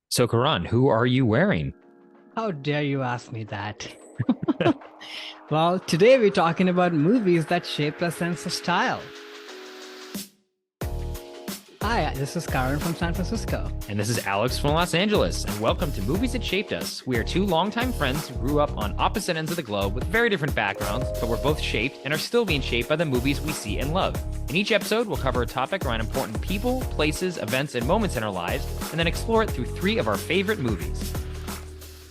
So, Karan, who are you wearing? How dare you ask me that? Well, today we're talking about movies that shaped our sense of style. Hi, this is Karen from San Francisco. And this is Alex from Los Angeles, and welcome to Movies That Shaped Us. We are two longtime friends who grew up on opposite ends of the globe with very different backgrounds, but we're both shaped and are still being shaped by the movies we see and love. In each episode, we'll cover a topic around important people, places, events, and moments in our lives, and then explore it through three of our favorite movies.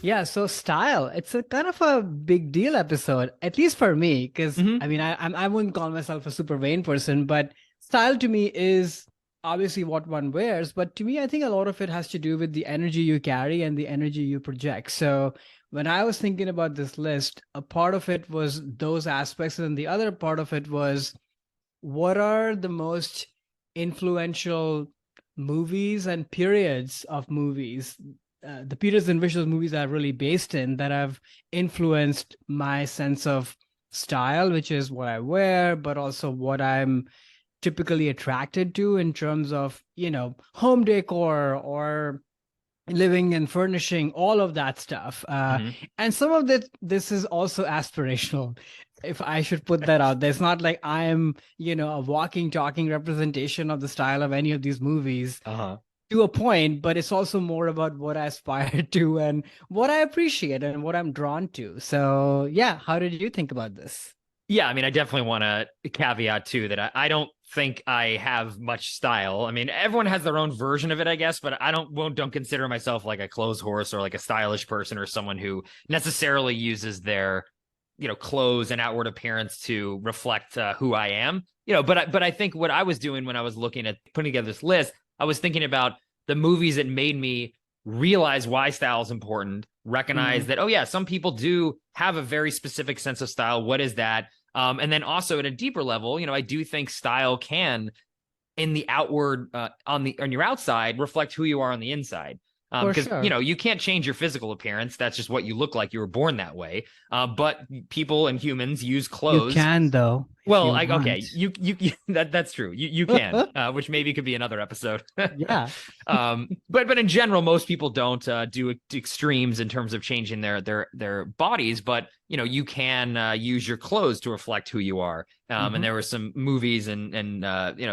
Yeah, so style, it's a kind of a big deal episode, at least for me, because Mm-hmm. I wouldn't call myself a super vain person, but style to me is obviously what one wears. But to me, I think a lot of it has to do with the energy you carry and the energy you project. So when I was thinking about this list, a part of it was those aspects, and the other part of it was what are the most influential movies and periods of movies, the periods in which those movies are really based in, that have influenced my sense of style, which is what I wear, but also what I'm typically attracted to in terms of, home decor or living and furnishing, all of that stuff. Mm-hmm. And some of this is also aspirational, if I should put that out there. It's not like I am, a walking, talking representation of the style of any of these movies Uh-huh. to a point, but it's also more about what I aspire to and what I appreciate and what I'm drawn to. So, yeah, how did you think about this? Yeah, I mean, I definitely want to caveat too that I don't think I have much style. I mean, everyone has their own version of it, I guess, but I don't consider myself like a clothes horse or like a stylish person or someone who necessarily uses their, clothes and outward appearance to reflect who I am. But I think what I was doing when I was looking at putting together this list, I was thinking about the movies that made me realize why style is important, recognize Mm, that, oh yeah, some people do have a very specific sense of style. What is that? And then also at a deeper level, I do think style can, in the outward, on your outside, reflect who you are on the inside. for Because sure. you can't change your physical appearance. That's just what you look like. You were born that way. But people and humans use You clothes. can, though, if Well, you okay, want. you that's true. You can, which maybe could be another episode. Yeah. But in general, most people don't do extremes in terms of changing their bodies. But you can use your clothes to reflect who you are. And Hmm. there were some movies and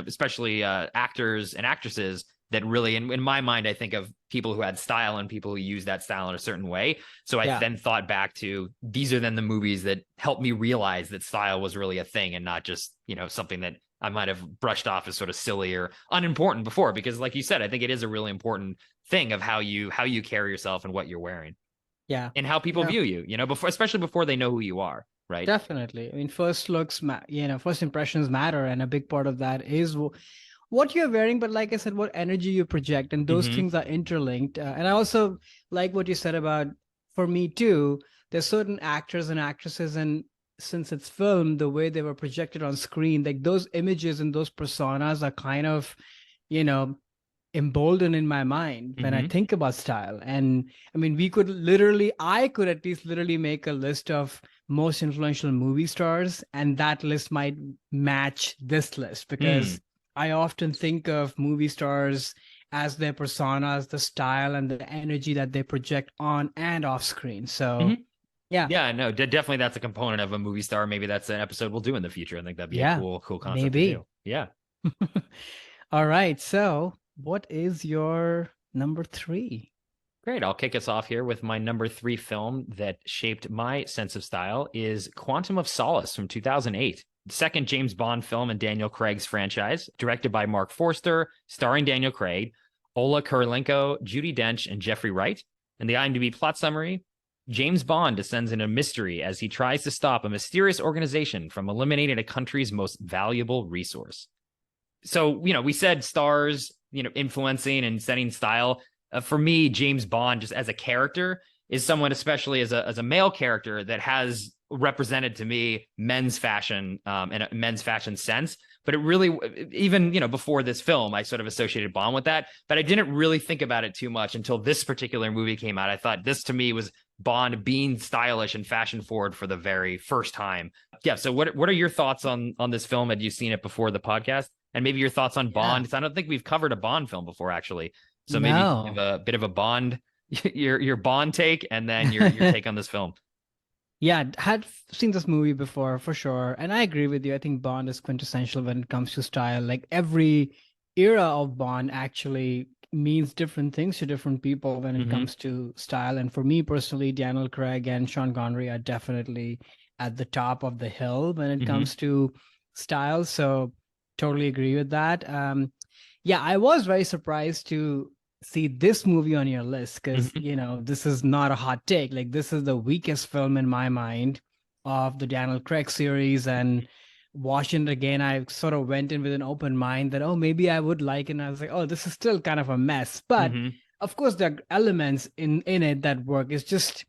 especially actors and actresses that really, in my mind, I think of people who had style and people who use that style in a certain way. So I Yeah. then thought back to these are then the movies that helped me realize that style was really a thing and not just, something that I might have brushed off as sort of silly or unimportant before. Because like you said, I think it is a really important thing of how you carry yourself and what you're wearing Yeah. and how people No, view you, before, especially before they know who you are, right? definitely. I mean, first looks, first impressions matter, and a big part of that is what you're wearing. But like I said, what energy you project, and those Mm-hmm. things are interlinked. And I also like what you said about, for me too, there's certain actors and actresses, and since it's film, the way they were projected on screen, like those images and those personas are kind of, you know, emboldened in my mind when I Mm-hmm. think about style. And I mean, I could at least literally make a list of most influential movie stars, and that list might match this list Mm. because I often think of movie stars as their personas, the style and the energy that they project on and off screen. So, Mm-hmm. yeah, Yeah, no, definitely that's a component of a movie star. Maybe that's an episode we'll do in the future. I think that'd be a yeah, cool concept to maybe. do. Yeah. All right. So, what is your number three? Great. I'll kick us off here with my number three film that shaped my sense of style is Quantum of Solace from 2008. The second James Bond film in Daniel Craig's franchise, directed by Mark Forster, starring Daniel Craig, Ola Kurilenko, Judi Dench, and Jeffrey Wright. And the IMDb plot summary, James Bond descends into mystery as he tries to stop a mysterious organization from eliminating a country's most valuable resource. So, we said stars, influencing and setting style. For me, James Bond, just as a character, is someone, especially as a male character, that has represented to me men's fashion and a men's fashion sense. But it really, even before this film, I sort of associated Bond with that. But I didn't really think about it too much until this particular movie came out. I thought this to me was Bond being stylish and fashion forward for the very first time. Yeah. So what are your thoughts on this film? Had you seen it before the podcast? And maybe your thoughts on Yeah. Bond? Because I don't think we've covered a Bond film before, actually. So maybe you can give No. a bit of a Bond, your Bond take, and then your take on this film. Yeah, had seen this movie before for sure. And I agree with you. I think Bond is quintessential when it comes to style. Like every era of Bond actually means different things to different people when it Hmm. comes to style. And for me personally, Daniel Craig and Sean Connery are definitely at the top of the hill when it Hmm. comes to style. So totally agree with that. Yeah, I was very surprised to see this movie on your list because, Hmm. this is not a hot take. Like, this is the weakest film in my mind of the Daniel Craig series. And watching it again, I sort of went in with an open mind that, oh, maybe I would like it. And I was like, oh, this is still kind of a mess. But Hmm. of course, there are elements in it that work. It's just,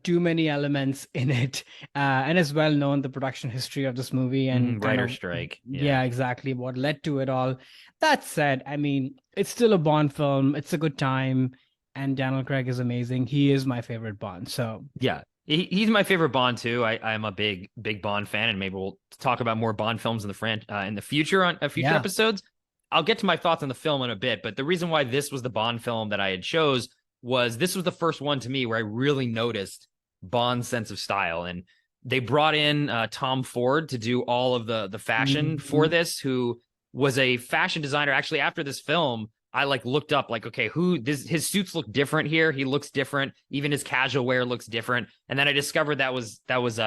too many elements in it. And it's well known the production history of this movie Hmm. and kind Writer of, strike. Yeah. yeah, exactly what led to it all. That said, I mean, it's still a Bond film. It's a good time, and Daniel Craig is amazing. He is my favorite Bond. So Yeah. He's my favorite Bond too. I'm a big Bond fan, and maybe we'll talk about more Bond films in in the future on future yeah. episodes. I'll get to my thoughts on the film in a bit, but the reason why this was the Bond film that I had chose was this was the first one to me where I really noticed Bond's sense of style, and they brought in Tom Ford to do all of the fashion for Mhm. this, who was a fashion designer. Actually, after this film, I like looked up like, okay, who this his suits look different here. He looks different. Even his casual wear looks different. And then I discovered that was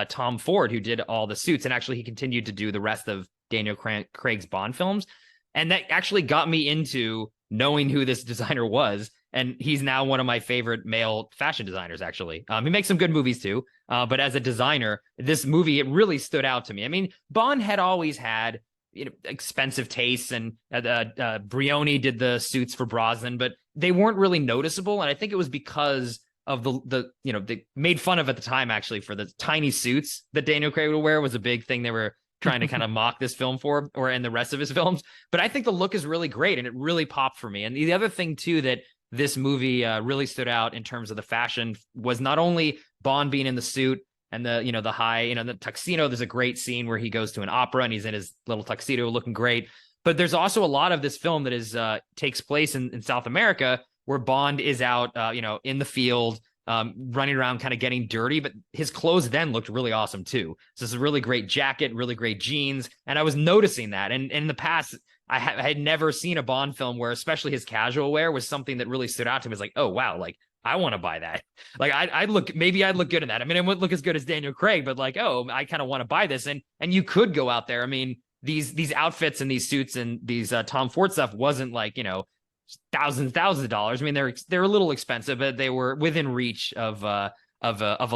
Tom Ford who did all the suits. And actually he continued to do the rest of Daniel Craig's Bond films. And that actually got me into knowing who this designer was. And he's now one of my favorite male fashion designers, actually. He makes some good movies too. But as a designer, this movie, it really stood out to me. I mean, Bond had always had expensive tastes, and Brioni did the suits for Brosnan, but they weren't really noticeable. And I think it was because of they made fun of at the time actually for the tiny suits that Daniel Craig would wear was a big thing they were trying to kind of mock this film for, or in the rest of his films. But I think the look is really great, and it really popped for me. And the other thing too that this movie really stood out in terms of the fashion was not only Bond being in the suit and the high, the tuxedo. There's a great scene where he goes to an opera and he's in his little tuxedo looking great. But there's also a lot of this film that is takes place in South America where Bond is out in the field, running around kind of getting dirty, but his clothes then looked really awesome too. So it's a really great jacket, really great jeans, and I was noticing that. And in the past, I had never seen a Bond film where especially his casual wear was something that really stood out to me. It's like, oh wow, like I want to buy that. Like I'd look, maybe I'd look good in that. I mean, it wouldn't look as good as Daniel Craig, but like, oh, I kind of want to buy this. And you could go out there. I mean, these outfits and these suits and these Tom Ford stuff wasn't like, thousands of dollars. I mean, they're a little expensive, but they were within reach of a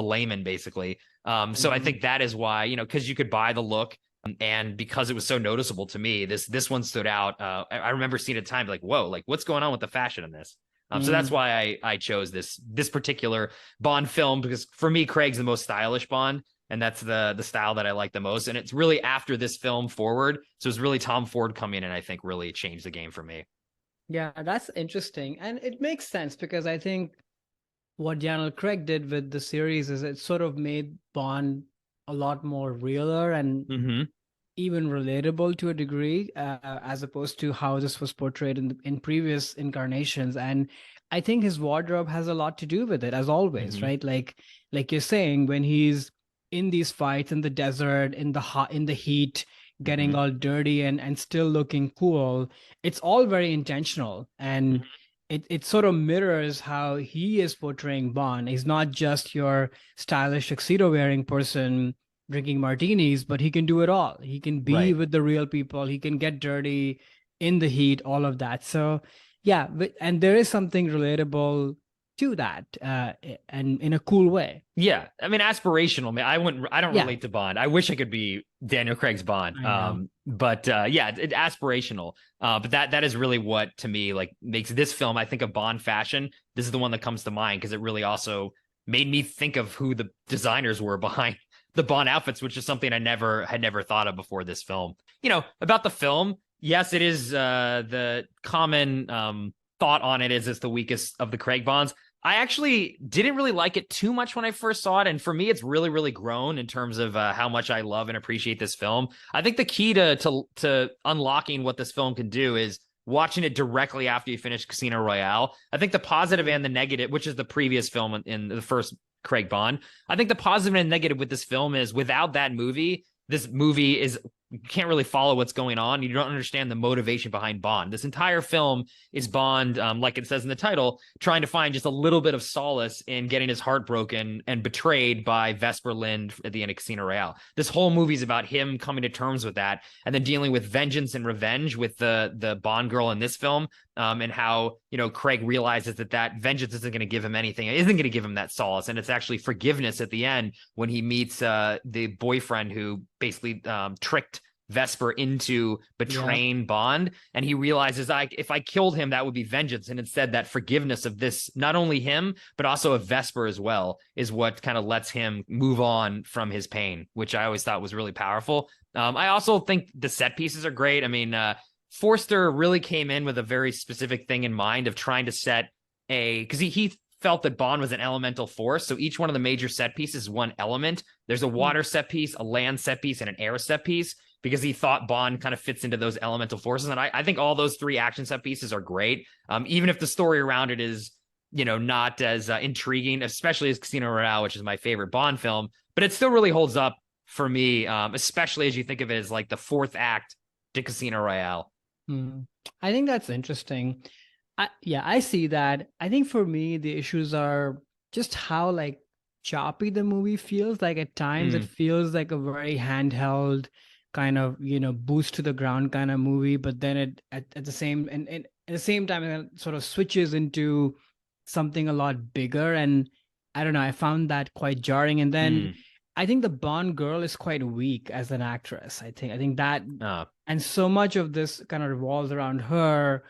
layman basically. So I Mhm. think that is why, because you could buy the look. And because it was so noticeable to me, this one stood out. I remember seeing at time like, whoa, like what's going on with the fashion in this? So that's Mm. why I chose this particular Bond film, because for me, Craig's the most stylish Bond, and that's the style that I like the most. And it's really after this film forward. So it's really Tom Ford coming in, I think really changed the game for me. Yeah, that's interesting. And it makes sense because I think what Daniel Craig did with the series is it sort of made Bond a lot more realer and Mm-hmm. even relatable to a degree, as opposed to how this was portrayed in previous incarnations. And I think his wardrobe has a lot to do with it, as always, Mm-hmm. right? Like you're saying, when he's in these fights in the desert, in the heat, getting Mm-hmm. all dirty and still looking cool, it's all very intentional. And it sort of mirrors how he is portraying Bond. He's not just your stylish tuxedo wearing person drinking martinis, but he can do it all. He can be Right. with the real people. He can get dirty in the heat, all of that. So, yeah, and there is something relatable to that, and in a cool way. Yeah, I mean aspirational. Man, I don't Yeah, relate to Bond. I wish I could be Daniel Craig's Bond. I know. But yeah, aspirational. But that is really what to me like makes this film. I think of Bond fashion. This is the one that comes to mind because it really also made me think of who the designers were behind the Bond outfits, which is something I had never thought of before this film. About the film. Yes, it is the common thought on it is it's the weakest of the Craig Bonds. I actually didn't really like it too much when I first saw it. And for me, it's really, really grown in terms of how much I love and appreciate this film. I think the key to unlocking what this film can do is watching it directly after you finish Casino Royale. I think the positive and the negative, which is the previous film in the first Craig Bond, I think the positive and negative with this film is without that movie, this movie is, you can't really follow what's going on. You don't understand the motivation behind Bond. This entire film is Bond, like it says in the title, trying to find just a little bit of solace in getting his heart broken and betrayed by Vesper Lynd at the end of Casino Royale. This whole movie is about him coming to terms with that and then dealing with vengeance and revenge with the Bond girl in this film, and how, you know, Craig realizes that vengeance isn't going to give him anything. It isn't going to give him that solace. And it's actually forgiveness at the end when he meets the boyfriend who basically tricked Vesper into betraying Bond, and he realizes if I killed him, that would be vengeance, and instead that forgiveness of this, not only him but also of Vesper as well, is what kind of lets him move on from his pain, which I always thought was really powerful. I also think the set pieces are great. I mean, Forster really came in with a very specific thing in mind of trying to set because he felt that Bond was an elemental force. So each one of the major set pieces is one element. There's a water set piece, a land set piece, and an air set piece, because he thought Bond kind of fits into those elemental forces. And I think all those three action set pieces are great. Even if the story around it is, you know, not as intriguing, especially as Casino Royale, which is my favorite Bond film, but it still really holds up for me, especially as you think of it as like the fourth act to Casino Royale. I think that's interesting. I see that. I think for me, the issues are just how like choppy the movie feels. Like at times it feels like a very handheld kind of, you know, boost to the ground kind of movie, but then it at the same at the same time it sort of switches into something a lot bigger. And I don't know, I found that quite jarring. And then I think the Bond girl is quite weak as an actress. I think that and so much of this kind of revolves around her.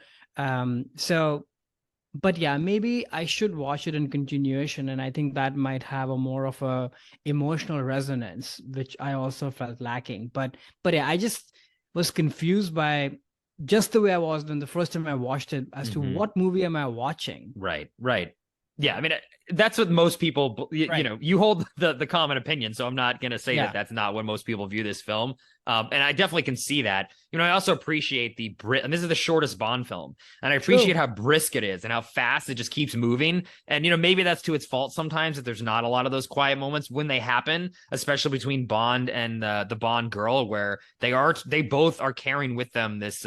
But yeah, maybe I should watch it in continuation, and I think that might have a more of a emotional resonance, which I also felt lacking. But yeah, I just was confused by just the way I was when the first time I watched it as to what movie am I watching? Right. Yeah, I mean, that's what most people, you know, you hold the common opinion, so I'm not going to say that that's not what most people view this film. And I definitely can see that. You know, I also appreciate and this is the shortest Bond film, and I appreciate how brisk it is and how fast it just keeps moving. And, you know, maybe that's to its fault sometimes that there's not a lot of those quiet moments when they happen, especially between Bond and the Bond girl, where they both are carrying with them this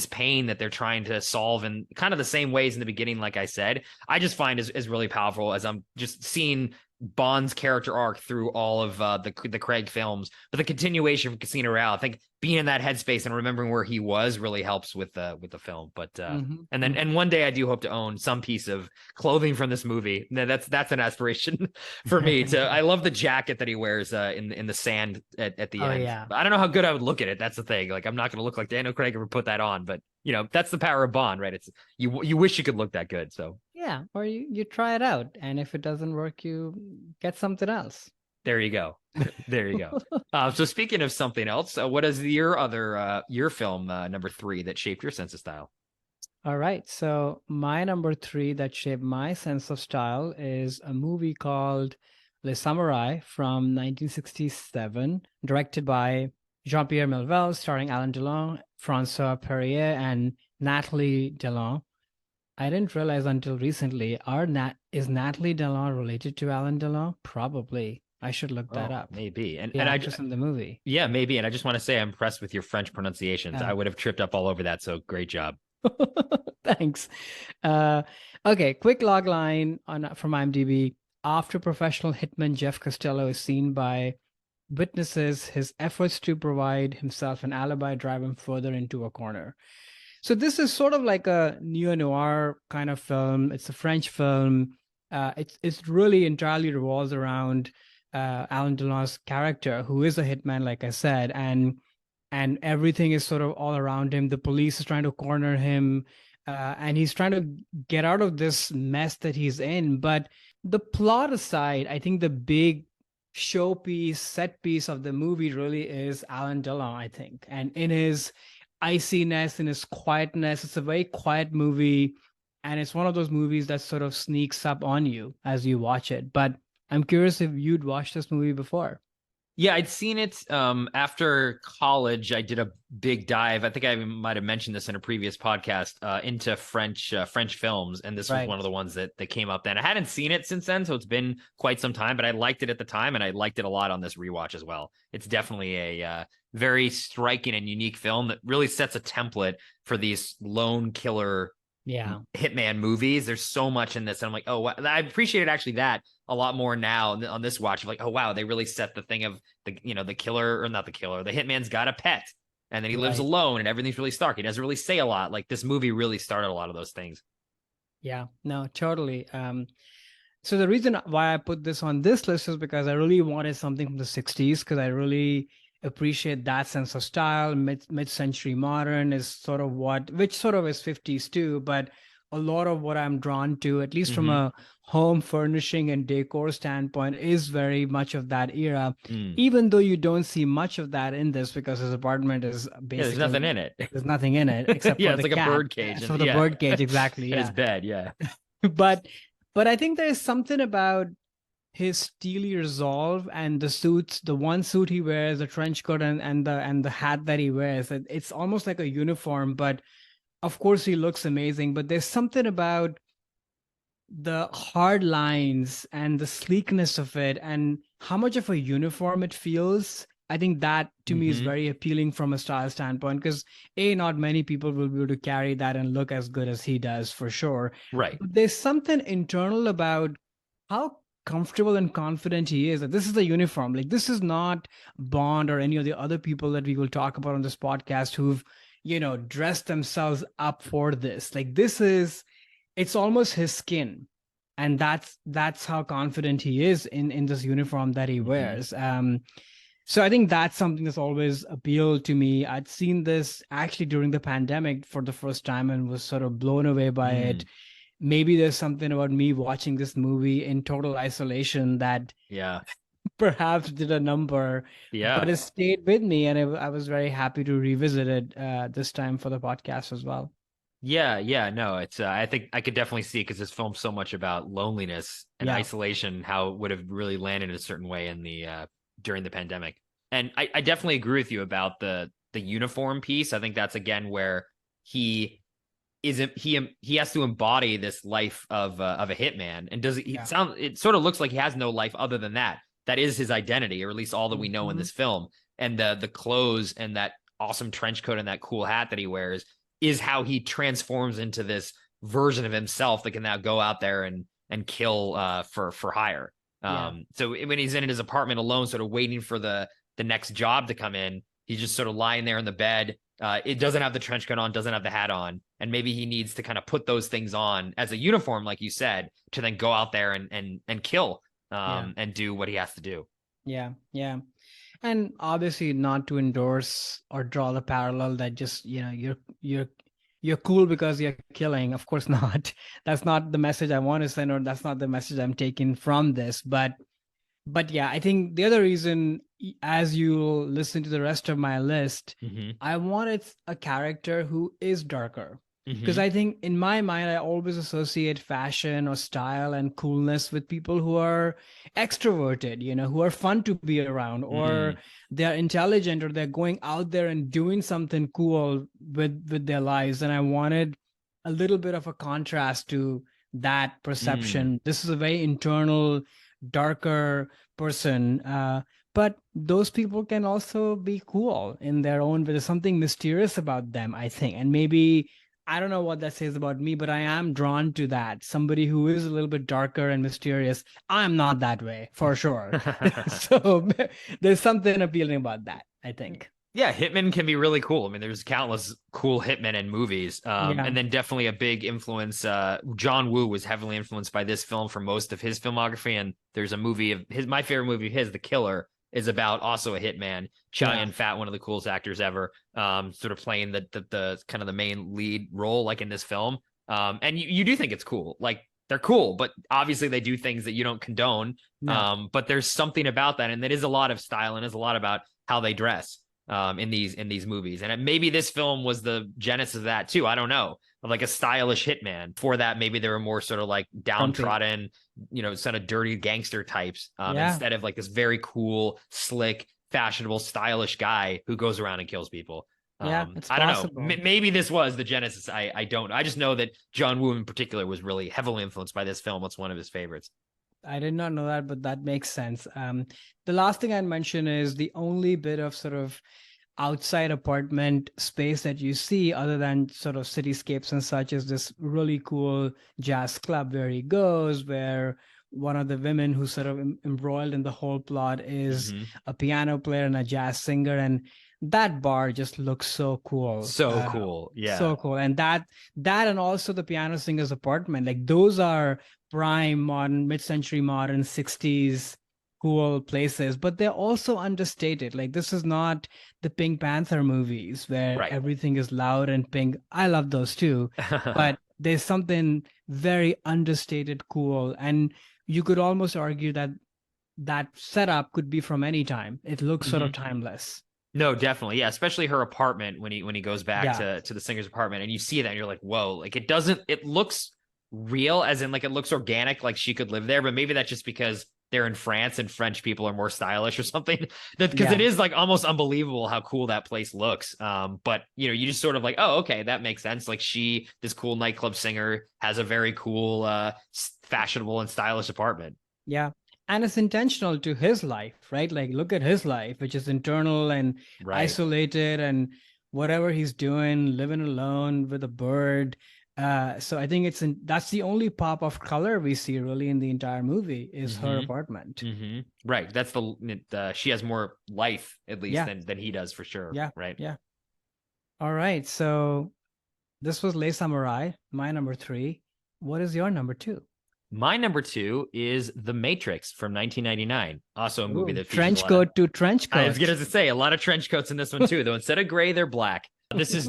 pain that they're trying to solve in kind of the same ways in the beginning. Like I said, I just find is really powerful as I'm just seeing Bond's character arc through all of the Craig films, but the continuation from Casino Royale, I think being in that headspace and remembering where he was really helps with the film. But and one day I do hope to own some piece of clothing from this movie. That's an aspiration for me. I love the jacket that he wears in the sand at the end. Yeah. But I don't know how good I would look at it. That's the thing. Like, I'm not going to look like Daniel Craig ever put that on, but you know, that's the power of Bond, right? It's you wish you could look that good. So yeah, or you try it out, and if it doesn't work, you get something else. There you go. There you go. So speaking of something else, what is your film number 3 that shaped your sense of style? All right. So my number 3 that shaped my sense of style is a movie called Les Samouraï from 1967, directed by Jean-Pierre Melville, starring Alain Delon, François Perrier, and Nathalie Delon. I didn't realize until recently, is Nathalie Delon related to Alain Delon? Probably. I should look that up. Maybe. And I just in the movie. Yeah, maybe. And I just want to say I'm impressed with your French pronunciations. I would have tripped up all over that. So great job. Thanks. Okay, quick log line from IMDb. After professional hitman Jeff Costello is seen by witnesses, his efforts to provide himself an alibi drive him further into a corner. So this is sort of like a neo-noir kind of film. It's a French film. It's really entirely revolves around Alain Delon's character, who is a hitman, like I said, and everything is sort of all around him. The police is trying to corner him, and he's trying to get out of this mess that he's in. But the plot aside, I think the big showpiece, set piece of the movie really is Alain Delon, I think. And in his iciness, in his quietness, it's a very quiet movie. And it's one of those movies that sort of sneaks up on you as you watch it. But I'm curious if you'd watched this movie before. Yeah, I'd seen it after college. I did a big dive. I think I might have mentioned this in a previous podcast into French films, and this was Right. one of the ones that came up then. I hadn't seen it since then, so it's been quite some time. But I liked it at the time, and I liked it a lot on this rewatch as well. It's definitely a very striking and unique film that really sets a template for these lone killer Yeah. hitman movies. There's so much in this, and I'm like, oh, wow. I appreciated actually that a lot more now on this watch. Of like, oh wow, they really set the thing of the killer, or not the killer, the hitman's got a pet, and then he lives Right. alone, and everything's really stark. He doesn't really say a lot. Like this movie really started a lot of those things. Yeah. No, totally. So the reason why I put this on this list is because I really wanted something from the 60s, because I really appreciate that sense of style. Mid-century modern is sort of which sort of is 50s too, but a lot of what I'm drawn to, at least from Mm-hmm. a home furnishing and decor standpoint, is very much of that era. Mm. Even though you don't see much of that in this, because his apartment is Yeah, there's nothing in it. there's nothing in it except Yeah, for it's the like a cat. bird cage, So and the yeah, bird cage, exactly. in his Yeah. bed. Yeah. But I think there is something about his steely resolve and the suits, the one suit he wears, the trench coat and the hat that he wears. It's almost like a uniform, but of course he looks amazing. But there's something about the hard lines and the sleekness of it and how much of a uniform it feels. I think that to me is Mm-hmm. very appealing from a style standpoint, because not many people will be able to carry that and look as good as he does, for sure. Right. But there's something internal about how comfortable and confident he is that this is the uniform. Like, this is not Bond or any of the other people that we will talk about on this podcast who've dressed themselves up for this. Like, it's almost his skin, and that's how confident he is in this uniform that he Mm-hmm. wears. So I think that's something that's always appealed to me. I'd seen this actually during the pandemic for the first time and was sort of blown away by it. Mm. Maybe there's something about me watching this movie in total isolation that Yeah. perhaps did a number, but Yeah. it stayed with me, and I was very happy to revisit it this time for the podcast as well. Yeah, yeah, no, it's I think I could definitely see, because this film's so much about loneliness and Yeah, isolation, how it would have really landed in a certain way in the during the pandemic. And I definitely agree with you about the uniform piece. I think that's again where he isn't he has to embody this life of a hitman. And does yeah. it sort of looks like he has no life other than that. That is his identity, or at least all that we know in Mhm. this film. And the clothes and that awesome trench coat and that cool hat that he wears is how he transforms into this version of himself that can now go out there and kill for hire. Yeah, So when he's in his apartment alone, sort of waiting for the next job to come in, he's just sort of lying there in the bed. It doesn't have the trench coat on, doesn't have the hat on, and maybe he needs to kind of put those things on as a uniform, like you said, to then go out there and kill yeah, and do what he has to do. yeah, yeah. And obviously not to endorse or draw the parallel that just, you're cool because you're killing. Of course not. That's not the message I want to send, or that's not the message I'm taking from this. But yeah, I think the other reason, as you listen to the rest of my list, Mm-hmm. I wanted a character who is darker. Because Mm-hmm. I think in my mind, I always associate fashion or style and coolness with people who are extroverted, who are fun to be around, or Mm. they're intelligent, or they're going out there and doing something cool with their lives. And I wanted a little bit of a contrast to that Mm. perception. This is a very internal, darker person. But those people can also be cool in their own way. There's something mysterious about them, I think. And maybe I don't know what that says about me, but I am drawn to that. Somebody who is a little bit darker and mysterious. I'm not that way, for sure. So there's something appealing about that, I think. Yeah, hitmen can be really cool. I mean, there's countless cool hitmen in movies. Yeah. And then definitely a big influence. John Woo was heavily influenced by this film for most of his filmography. And there's a movie of his, my favorite movie of his, The Killer, is about also a hitman. Chow Yeah. Yun-fat, one of the coolest actors ever, sort of playing the kind of the main lead role, like in this film. And you do think it's cool. Like, they're cool, but obviously they do things that you don't condone. No. But there's something about that, and that is a lot of style, and is a lot about how they dress in these movies. And maybe this film was the genesis of that too. I don't know. of like a stylish hitman. For that, maybe they were more sort of like downtrodden, sort of dirty gangster types, instead of like this very cool, slick, fashionable, stylish guy who goes around and kills people. Yeah, it's I don't possible. know. Maybe this was the genesis. I don't. I just know that John Woo in particular was really heavily influenced by this film. It's one of his favorites. I did not know that, but that makes sense. The last thing I'd mention is the only bit of sort of outside apartment space that you see other than sort of cityscapes and such is this really cool jazz club where he goes, where one of the women who's sort of embroiled in the whole plot is a piano player and a jazz singer. And that bar just looks so cool. So cool. Yeah. So cool. And that and also the piano singer's apartment, like those are prime modern, mid-century modern 60s cool places, but they're also understated. Like this is not the Pink Panther movies where everything is loud and pink. I love those too, but there's something very understated cool. And you could almost argue that that setup could be from any time. It looks sort of timeless. No, definitely. Yeah. Especially her apartment when he goes back to the singer's apartment and you see that and you're like, whoa, like it looks real, as in like it looks organic, like she could live there, but maybe that's just because they're in France and French people are more stylish or something. Because it is like almost unbelievable how cool that place looks. But you just sort of like, oh, okay, that makes sense. Like this cool nightclub singer has a very cool, fashionable and stylish apartment. Yeah. And it's intentional to his life, right? Like look at his life, which is internal and isolated and whatever he's doing, living alone with a bird. So I think that's the only pop of color we see really in the entire movie is her apartment. Right. That's she has more life at least than he does for sure. Yeah. Right. Yeah. All right. So this was Les Samouraï, my number 3. What is your number 2? My number 2 is The Matrix from 1999. Also a movie that trench coat to trench coat. I was going to say a lot of trench coats in this one too, though instead of gray, they're black. This is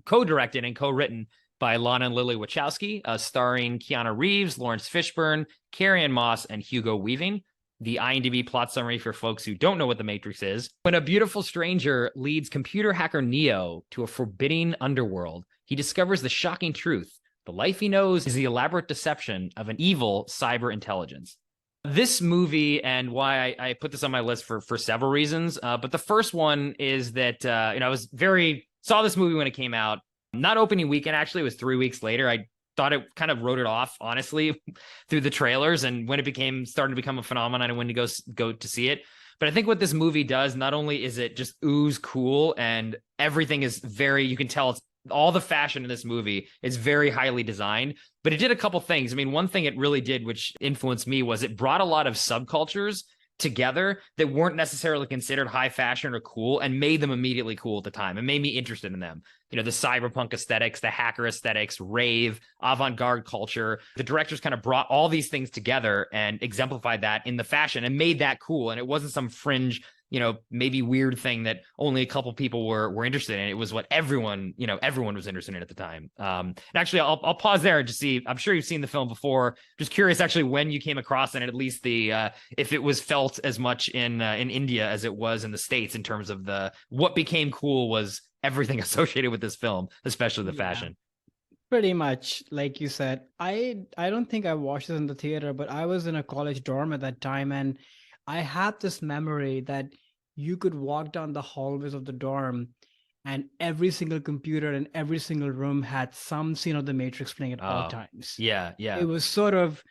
co-directed and co-written by Lana and Lily Wachowski, starring Keanu Reeves, Lawrence Fishburne, Carrie-Anne Moss, and Hugo Weaving. The IMDb plot summary for folks who don't know what The Matrix is: when a beautiful stranger leads computer hacker Neo to a forbidding underworld, he discovers the shocking truth. The life he knows is the elaborate deception of an evil cyber intelligence. This movie, and why I put this on my list for several reasons, but the first one is that I saw this movie when it came out. Not opening weekend, actually, it was 3 weeks later. I thought it kind of wrote it off, honestly, through the trailers, and when it started to become a phenomenon and when to go to see it. But I think what this movie does, not only is it just ooze cool and everything is you can tell it's all the fashion in this movie is very highly designed, but it did a couple things. I mean, one thing it really did, which influenced me, was it brought a lot of subcultures together that weren't necessarily considered high fashion or cool and made them immediately cool at the time and made me interested in them. The cyberpunk aesthetics, the hacker aesthetics, rave, avant-garde culture. The directors kind of brought all these things together and exemplified that in the fashion and made that cool. And it wasn't some fringe, maybe weird thing that only a couple people were interested in. It was what everyone was interested in at the time. And actually, I'll pause there and just see. I'm sure you've seen the film before. Just curious, actually, when you came across it, and at least if it was felt as much in India as it was in the States in terms of what became cool was everything associated with this film, especially the fashion. Pretty much, like you said. I don't think I watched this in the theater, but I was in a college dorm at that time, and I had this memory that you could walk down the hallways of the dorm and every single computer in every single room had some scene of The Matrix playing at all times. Yeah. It was sort of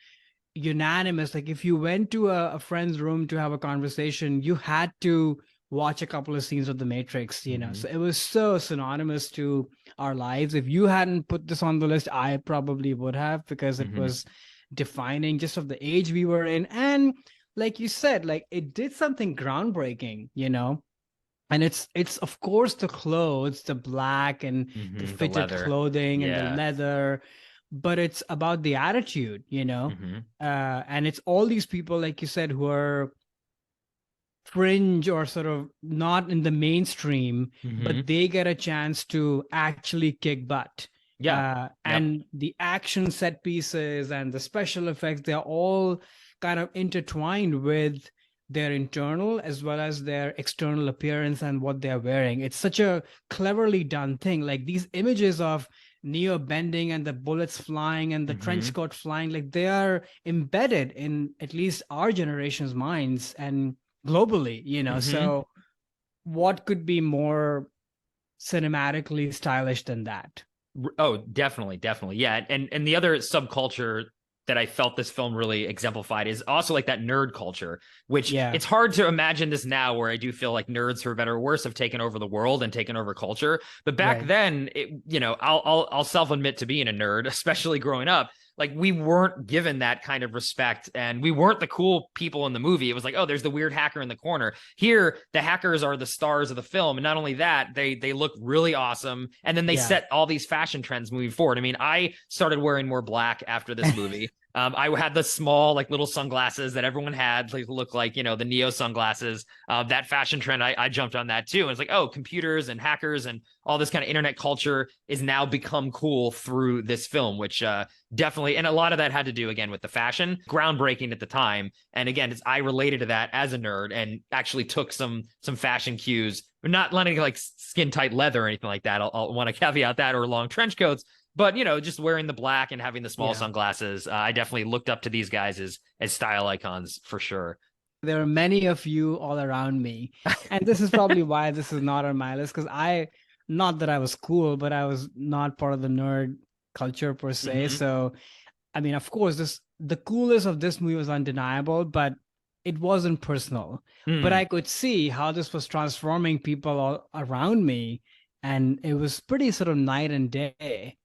unanimous. Like if you went to a friend's room to have a conversation, you had to watch a couple of scenes of The Matrix, So it was so synonymous to our lives. If you hadn't put this on the list, I probably would have, because it was defining just of the age we were in. And like you said, like it did something groundbreaking, and it's of course the clothes, the black and the fitted clothing and the leather, but it's about the attitude, and it's all these people, like you said, who are fringe or sort of not in the mainstream, but they get a chance to actually kick butt. And the action set pieces and the special effects, they're all kind of intertwined with their internal as well as their external appearance and what they're wearing. It's such a cleverly done thing. Like these images of Neo bending and the bullets flying and the trench Mhm. coat flying, like they are embedded in at least our generation's minds and globally, Mhm. So what could be more cinematically stylish than that? Oh, definitely, definitely. Yeah. And the other subculture that I felt this film really exemplified is also like that nerd culture, which Yeah, it's hard to imagine this now where I do feel like nerds, for better or worse, have taken over the world and taken over culture. But back right. then, I'll self-admit to being a nerd, especially growing up. Like we weren't given that kind of respect, and we weren't the cool people in the movie. It was like, oh, there's the weird hacker in the corner. Here, the hackers are the stars of the film, and not only that, they look really awesome, and then they Yeah. set all these fashion trends moving forward. I mean, I started wearing more black after this movie. I had the small, like little sunglasses that everyone had, like look like the Neo sunglasses. That fashion trend, I jumped on that too. And it's like, oh, computers and hackers and all this kind of internet culture is now become cool through this film, which definitely, and a lot of that had to do again with the fashion, groundbreaking at the time. And again, I related to that as a nerd and actually took some fashion cues. Not letting like skin tight leather or anything like that. I'll want to caveat that, or long trench coats. But just wearing the black and having the small Yeah. sunglasses, I definitely looked up to these guys as style icons for sure. There are many of you all around me. And this is probably why this is not on my list, because not that I was cool, but I was not part of the nerd culture per se. Mm-hmm. So, I mean, of course, the coolness of this movie was undeniable, but it wasn't personal. But Mm. I could see how this was transforming people all around me. And it was pretty sort of night and day.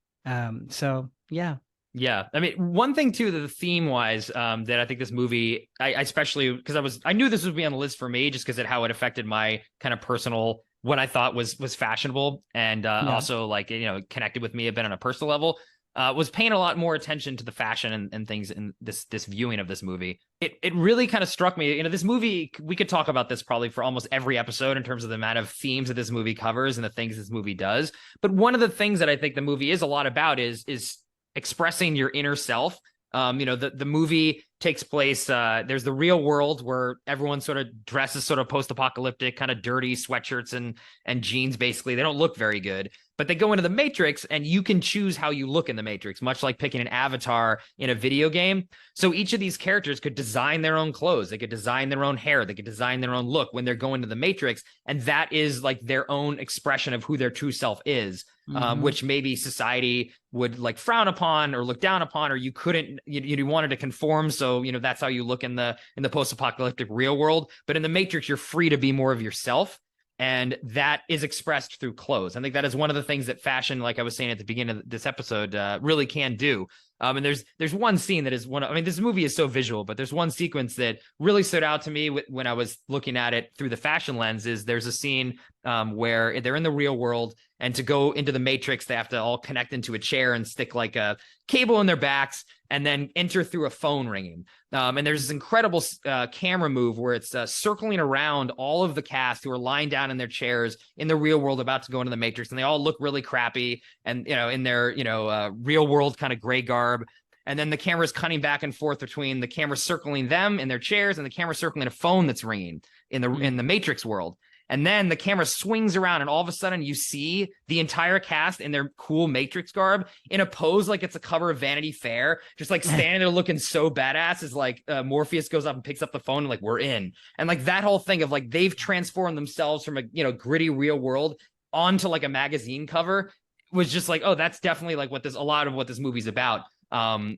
So yeah. Yeah, I mean, one thing too, that the theme wise, that I think this movie, I especially because I knew this would be on the list for me just because of how it affected my kind of personal, what I thought was fashionable, and Yeah. also like connected with me a bit on a personal level. Was paying a lot more attention to the fashion and things in this viewing of this movie. It really kind of struck me. This movie, we could talk about this probably for almost every episode in terms of the amount of themes that this movie covers and the things this movie does. But one of the things that I think the movie is a lot about is expressing your inner self. The movie takes place. There's the real world where everyone sort of dresses sort of post-apocalyptic, kind of dirty sweatshirts and jeans. Basically, they don't look very good. But they go into the Matrix, and you can choose how you look in the Matrix, much like picking an avatar in a video game. So each of these characters could design their own clothes. They could design their own hair. They could design their own look when they're going to the Matrix, and that is like their own expression of who their true self is. Mhm. Which maybe society would like frown upon or look down upon, or you couldn't, you wanted to conform. So, that's how you look in the post-apocalyptic real world. But in the Matrix, you're free to be more of yourself. And that is expressed through clothes. I think that is one of the things that fashion, like I was saying at the beginning of this episode, really can do. And there's one scene that is I mean, this movie is so visual, but there's one sequence that really stood out to me when I was looking at it through the fashion lens. Is there's a scene where they're in the real world, and to go into the Matrix, they have to all connect into a chair and stick like a cable in their backs, and then enter through a phone ringing. And there's this incredible camera move where it's circling around all of the cast who are lying down in their chairs in the real world about to go into the Matrix, and they all look really crappy and in their real world kind of gray garb. And then the camera's cutting back and forth between the camera circling them in their chairs and the camera circling a phone that's ringing in the Matrix world. And then the camera swings around, and all of a sudden you see the entire cast in their cool Matrix garb in a pose like it's a cover of Vanity Fair, just like standing there looking so badass, as like Morpheus goes up and picks up the phone and like, we're in. And like that whole thing of like they've transformed themselves from a gritty real world onto like a magazine cover was just like, oh, that's definitely like a lot of what this movie's about.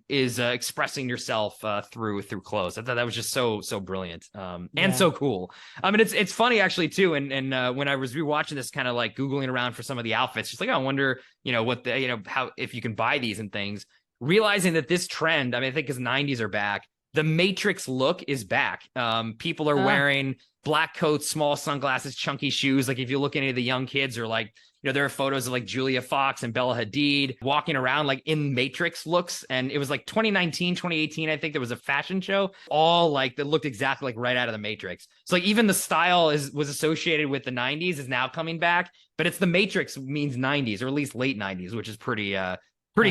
Is expressing yourself through clothes. I thought that was just so brilliant, and Yeah. so cool. I mean, it's funny actually too. And when I was rewatching this, kind of like googling around for some of the outfits, just like, oh, I wonder, what the how, if you can buy these and things. Realizing that this trend, I mean, I think as '90s are back, the Matrix look is back. People are wearing black coats, small sunglasses, chunky shoes. Like if you look at any of the young kids, or like, there are photos of like Julia Fox and Bella Hadid walking around like in Matrix looks. And it was like 2019, 2018, I think there was a fashion show all like that looked exactly like right out of the Matrix. So like even the style was associated with the 90s is now coming back, but it's the Matrix means 90s, or at least late 90s, which is pretty That's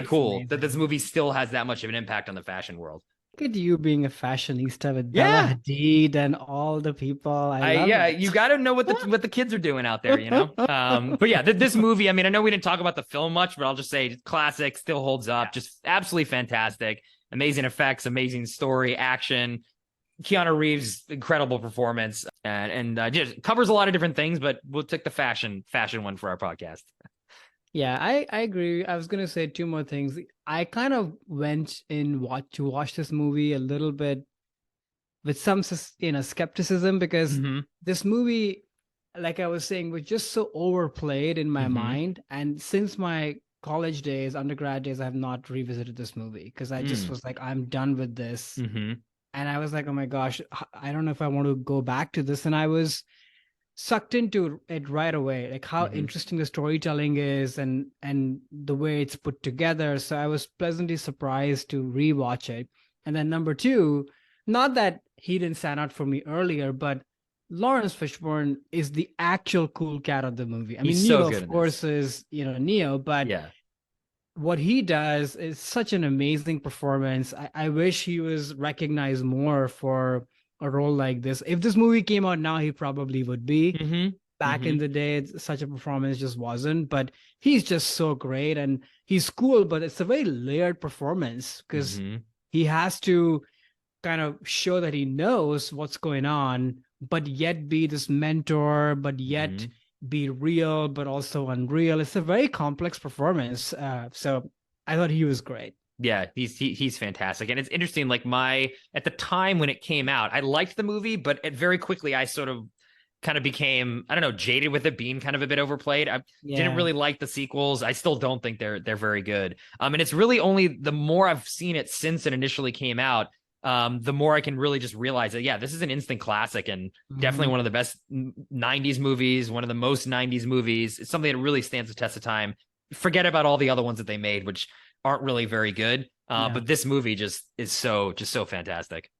cool that amazing. this movie still has that much of an impact on the fashion world. Look at you being a fashionista with Bella Yeah. Hadid and all the people. I love You got to know what the kids are doing out there, you know. it. But yeah, this movie. I mean, I know we didn't talk about the film much, but I'll just say, classic, still holds up, just absolutely fantastic, amazing effects, amazing story, action. Keanu Reeves, incredible performance, and just covers a lot of different things. But we'll take the fashion one for our podcast. Yeah, I agree. I was gonna say two more things. I kind of went in to watch this movie a little bit with some skepticism, because Mm-hmm. this movie, like I was saying, was just so overplayed in my Mm-hmm. mind. And since my college days, undergrad days, I have not revisited this movie because I just was like, I'm done with this. Mm-hmm. And I was like, oh my gosh, I don't know if I want to go back to this. And I was sucked into it right away, like how Mm-hmm. interesting the storytelling is and the way it's put together. So I was pleasantly surprised to rewatch it. And then number two, not that he didn't stand out for me earlier, but Lawrence Fishburne is the actual cool cat of the movie. I mean, He's so Neo, good of in this. course, is Neo, but Yeah. what he does is such an amazing performance. I wish he was recognized more for a role like this. If this movie came out now, he probably would be. Mm-hmm. Back Mm-hmm. in the day, such a performance just wasn't. But he's just so great and he's cool, but it's a very layered performance because Mm-hmm. he has to kind of show that he knows what's going on, but yet be this mentor, but yet Mm-hmm. be real, but also unreal. It's a very complex performance. So I thought he was great. Yeah, he's fantastic, and it's interesting. Like at the time when it came out, I liked the movie, but very quickly I sort of kind of became, I don't know, jaded with it being kind of a bit overplayed. I didn't Yeah. really like the sequels. I still don't think they're very good. And it's really only the more I've seen it since it initially came out, the more I can really just realize that, yeah, this is an instant classic and definitely Mhm. one of the best 90s movies, one of the most 90s movies. It's something that really stands the test of time. Forget about all the other ones that they made, which aren't really very good. Yeah. But this movie just is so fantastic.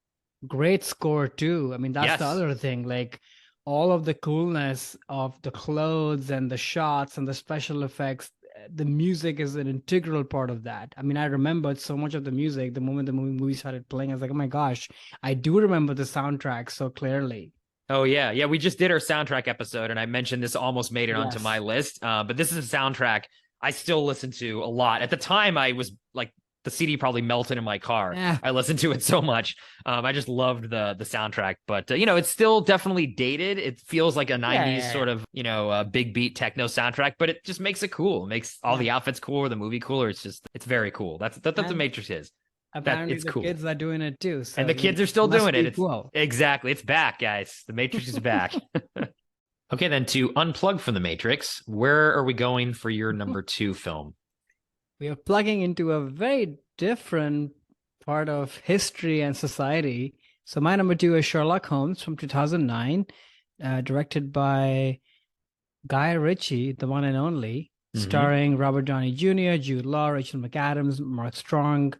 Great score too. I mean, that's the Yes. other thing. Like all of the coolness of the clothes and the shots and the special effects, the music is an integral part of that. I mean, I remembered so much of the music the moment the movie started playing. I was like, oh my gosh, I do remember the soundtrack so clearly. Oh yeah, yeah. We just did our soundtrack episode, and I mentioned this almost made it onto my Yes. list. But this is a soundtrack I still listen to a lot. At the time, I was like, the CD probably melted in my car. Yeah. I listened to it so much. I just loved the soundtrack. But it's still definitely dated. It feels like a Yeah. '90s Yeah. sort of big beat techno soundtrack, but it just makes it cool. It makes all Yeah. the outfits cooler, the movie cooler. It's very cool. That's what the And Matrix is. That apparently it's the cool. kids are doing it too. So And the kids are still must doing it. be It's cool. exactly. It's back, guys. The Matrix is back. Okay, then to unplug from the Matrix, where are we going for your number two film? We are plugging into a very different part of history and society. So my number two is Sherlock Holmes from 2009, directed by Guy Ritchie, the one and only, starring Robert Downey Jr., Jude Law, Rachel McAdams, Mark Strong.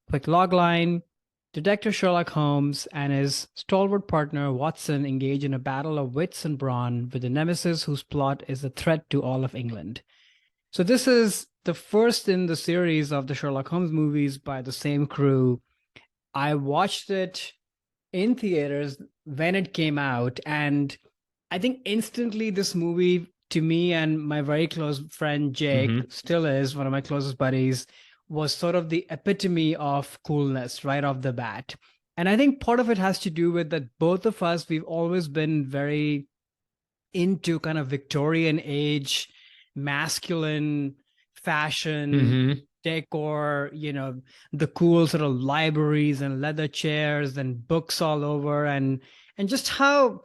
Quick logline: Detective Sherlock Holmes and his stalwart partner Watson engage in a battle of wits and brawn with a nemesis whose plot is a threat to all of England. So this is the first in the series of the Sherlock Holmes movies by the same crew. I watched it in theaters when it came out, and I think instantly this movie, to me and my very close friend Jake, still is one of my closest buddies, was sort of the epitome of coolness right off the bat. And I think part of it has to do with that both of us, we've always been very into kind of Victorian age, masculine fashion, decor, the cool sort of libraries and leather chairs and books all over, and just how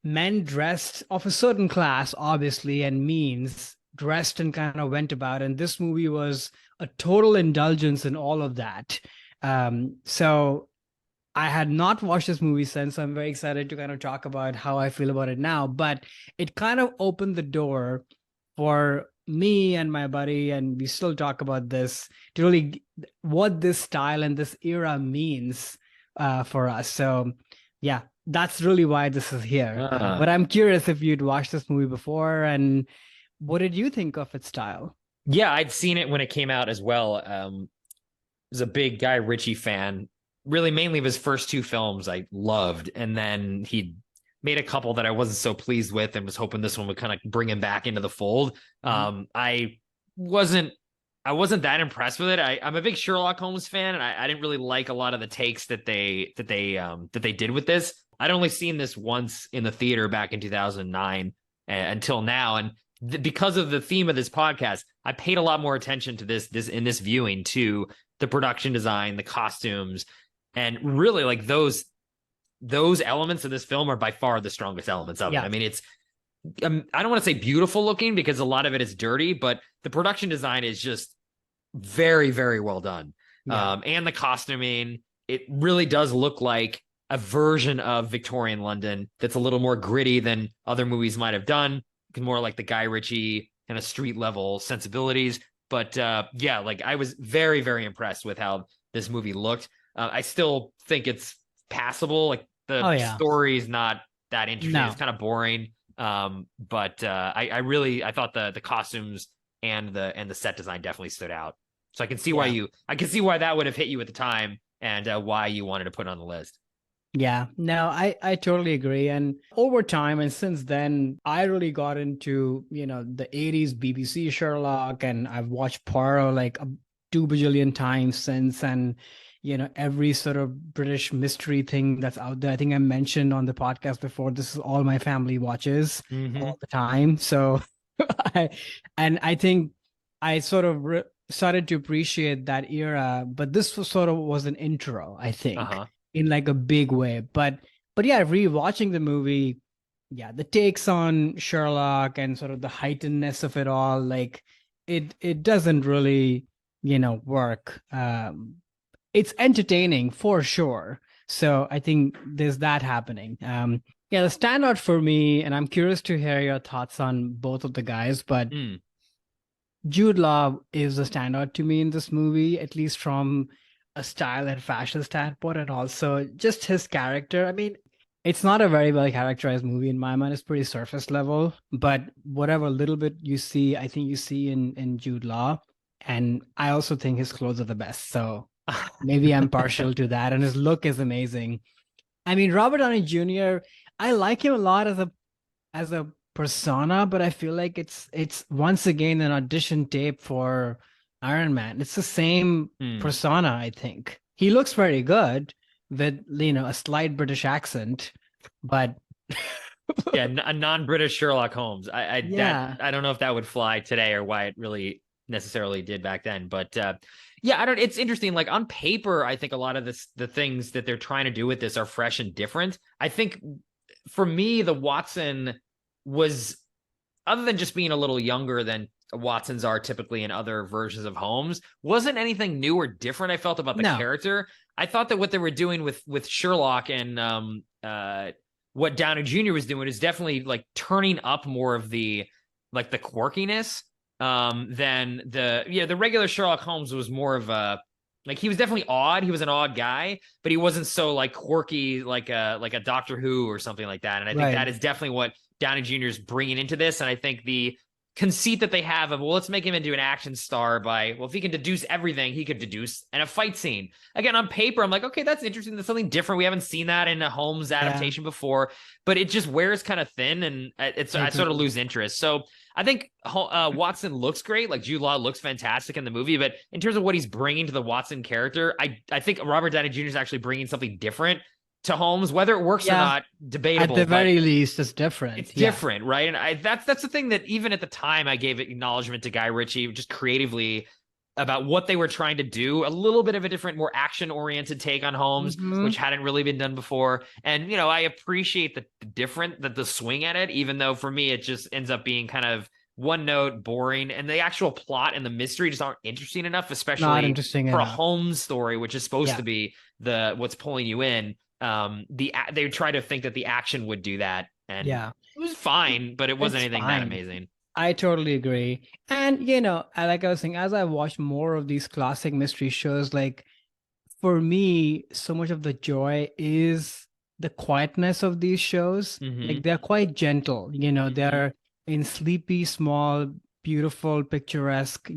men dressed of a certain class, obviously, and means dressed and kind of went about. And this movie was a total indulgence in all of that. So I had not watched this movie since, so I'm very excited to kind of talk about how I feel about it now. But it kind of opened the door for me and my buddy, and we still talk about this, to really what this style and this era means for us. So yeah, that's really why this is here. But I'm curious if you'd watched this movie before, and what did you think of its style? Yeah, I'd seen it when it came out as well. Was a big Guy Ritchie fan. really mainly of his first two films I loved, and then he made a couple that I wasn't so pleased with, and was hoping this one would kind of bring him back into the fold. I wasn't that impressed with it. I'm a big Sherlock Holmes fan, and I didn't really like a lot of the takes that they did with this. I'd only seen this once in the theater back in 2009 until now, and because of the theme of this podcast, I paid a lot more attention to this in this viewing, to the production design, the costumes, and really like those elements of this film are by far the strongest elements of it. I mean, it's I don't want to say beautiful looking because a lot of it is dirty, but the production design is just very, very well done. And the costuming, it really does look like a version of Victorian London that's a little more gritty than other movies might have done, more like the Guy Ritchie kind of street level sensibilities. But yeah, like I was very, very impressed with how this movie looked. I still think it's passable. Like the story is not that interesting. It's kind of boring. But I thought the costumes and the set design definitely stood out. So I can see why that would have hit you at the time, and why you wanted to put it on the list. Yeah, no, I totally agree. And over time, and since then, I really got into, the 80s BBC Sherlock, and I've watched Poirot like 2 bajillion times since, and every sort of British mystery thing that's out there. I think I mentioned on the podcast before, this is all my family watches all the time. So I think I sort of started to appreciate that era, but this was an intro, I think, in like a big way. But yeah, rewatching the movie, the takes on Sherlock and sort of the heightenedness of it all, like it doesn't really, work. It's entertaining for sure. So I think there's that happening. The standout for me, and I'm curious to hear your thoughts on both of the guys, but Jude Law is a standout to me in this movie, at least from a style and fashion standpoint, and also just his character. I mean, it's not a very well characterized movie in my mind. It's pretty surface level, but whatever little bit you see, I think you see in Jude Law. And I also think his clothes are the best. So maybe I'm partial to that. And his look is amazing. I mean, Robert Downey Jr., I like him a lot as a persona, but I feel like it's once again an audition tape for Iron Man. It's the same persona, I think. He looks very good with, a slight British accent, but a non-British Sherlock Holmes. I don't know if that would fly today, or why it really necessarily did back then, but it's interesting. Like on paper, I think a lot of the things that they're trying to do with this are fresh and different. I think for me, the Watson was, other than just being a little younger than Watsons are typically in other versions of Holmes, wasn't anything new or different I felt about the character. I thought that what they were doing with Sherlock and what Downey Jr. was doing is definitely like turning up more of the quirkiness than the regular Sherlock Holmes was more of a, like, he was definitely odd. He was an odd guy, but he wasn't so like quirky like a Doctor Who or something like that. And I think that is definitely what Downey Jr. is bringing into this. And I think the conceit that they have of, well, let's make him into an action star by, well, if he can deduce everything, he could deduce in a fight scene. Again, on paper, I'm like, okay, that's interesting. That's something different. We haven't seen that in a Holmes adaptation before, but it just wears kind of thin, and I sort of lose interest. So I think Watson looks great. Like, Jude Law looks fantastic in the movie, but in terms of what he's bringing to the Watson character, I think Robert Downey Jr. is actually bringing something different to Holmes. Whether it works or not, debatable. At the very least, it's different. It's different, right? And that's the thing that even at the time I gave acknowledgement to Guy Ritchie, just creatively, about what they were trying to do. A little bit of a different, more action-oriented take on Holmes, which hadn't really been done before. And, I appreciate the swing at it, even though for me it just ends up being kind of one note, boring, and the actual plot and the mystery just aren't interesting enough, especially for a Holmes story, which is supposed to be what's pulling you in. They try to think that the action would do that, and it was fine, but it wasn't anything that amazing. I totally agree. And like I was saying, as I watch more of these classic mystery shows, like, for me, so much of the joy is the quietness of these shows. Like, they're quite gentle, they're in sleepy, small, beautiful, picturesque,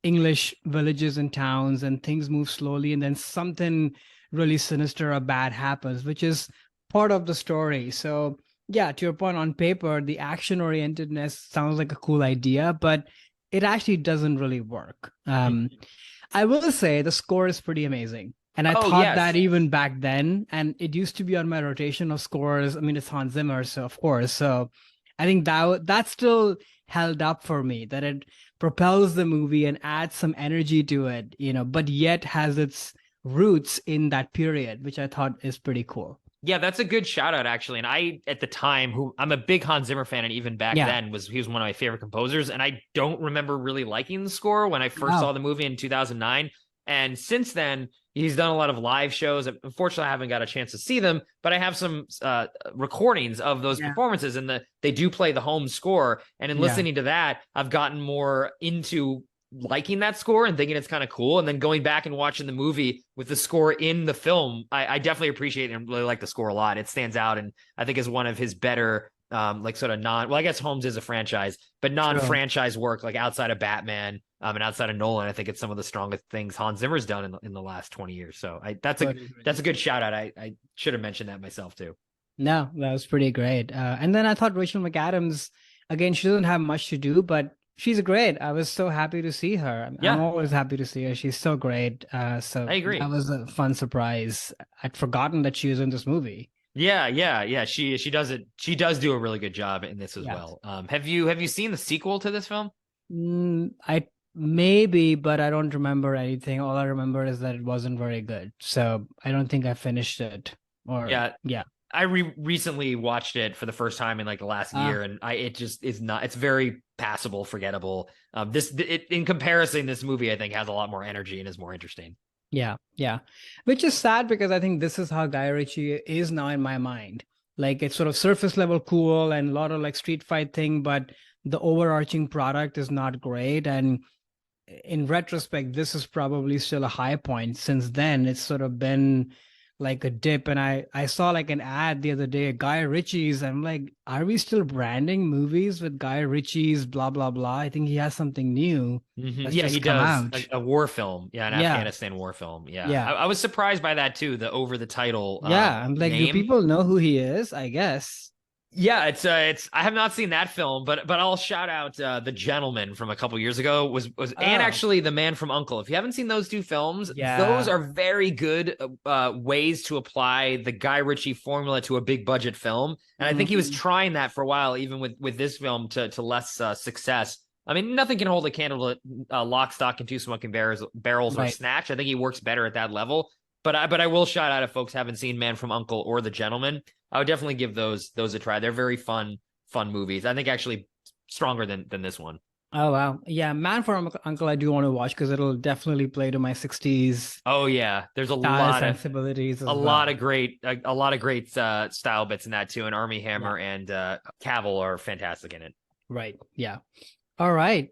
English villages and towns, and things move slowly, and then something really sinister or bad happens, which is part of the story. So yeah, to your point, on paper, the action orientedness sounds like a cool idea, but it actually doesn't really work. I will say the score is pretty amazing. And I Oh, thought that yes. even back then, and it used to be on my rotation of scores. I mean, it's Hans Zimmer, so of course. So I think that still held up for me, that it propels the movie and adds some energy to it, but yet has its roots in that period, which I thought is pretty cool. Yeah, that's a good shout out actually. And I, at the time, who I'm a big Hans Zimmer fan, and even back Yeah. then he was one of my favorite composers. And I don't remember really liking the score when I first saw the movie in 2009. And since then, he's done a lot of live shows. Unfortunately, I haven't got a chance to see them, but I have some recordings of those performances, and they do play the home score. And in listening to that, I've gotten more into liking that score and thinking it's kind of cool. And then going back and watching the movie with the score in the film, I definitely appreciate it and really like the score a lot. It stands out, and I think is one of his better like sort of I guess Holmes is a franchise, but non-franchise work, like outside of Batman and outside of Nolan. I think it's some of the strongest things Hans Zimmer's done in the last 20 years. So that's a good shout out. I should have mentioned that myself too. No, that was pretty great. And then I thought Rachel McAdams, again, she doesn't have much to do, but she's great. I was so happy to see her. I'm always happy to see her. She's so great. So I agree. That was a fun surprise. I'd forgotten that she was in this movie. Yeah. She does it. She does do a really good job in this as well. Have you seen the sequel to this film? I maybe, but I don't remember anything. All I remember is that it wasn't very good. So I don't think I finished it. I recently watched it for the first time in like the last year, and it just is not. It's very passable, forgettable. In comparison, this movie I think has a lot more energy and is more interesting. Yeah. Which is sad, because I think this is how Guy Ritchie is now in my mind. Like, it's sort of surface level cool and a lot of like street fight thing, but the overarching product is not great. And in retrospect, this is probably still a high point. Since then, it's sort of been like a dip. And I saw like an ad the other day, Guy Ritchie's. I'm like, are we still branding movies with Guy Ritchie's blah blah blah? I think he has something new. Yeah, he does a war film. Yeah, an Afghanistan war film. Yeah. I was surprised by that too, the over the title. I'm like, do people know who he is? I guess. Yeah, it's I have not seen that film, but I'll shout out The Gentleman from a couple years ago and actually The Man from U.N.C.L.E. If you haven't seen those two films, those are very good ways to apply the Guy Ritchie formula to a big budget film. And I think he was trying that for a while, even with this film to less success. I mean, nothing can hold a candle to Lock, Stock, and Two Smoking Barrels or Snatch. I think he works better at that level. But I will shout out, if folks haven't seen Man from U.N.C.L.E. or The Gentleman, I would definitely give those a try. They're very fun movies. I think actually stronger than this one. Oh wow, yeah, Man from U.N.C.L.E. I do want to watch, because it'll definitely play to my 60s. Oh yeah, there's a lot of sensibilities, a lot of great style bits in that too. And Armie Hammer and Cavill are fantastic in it. Right. Yeah. All right.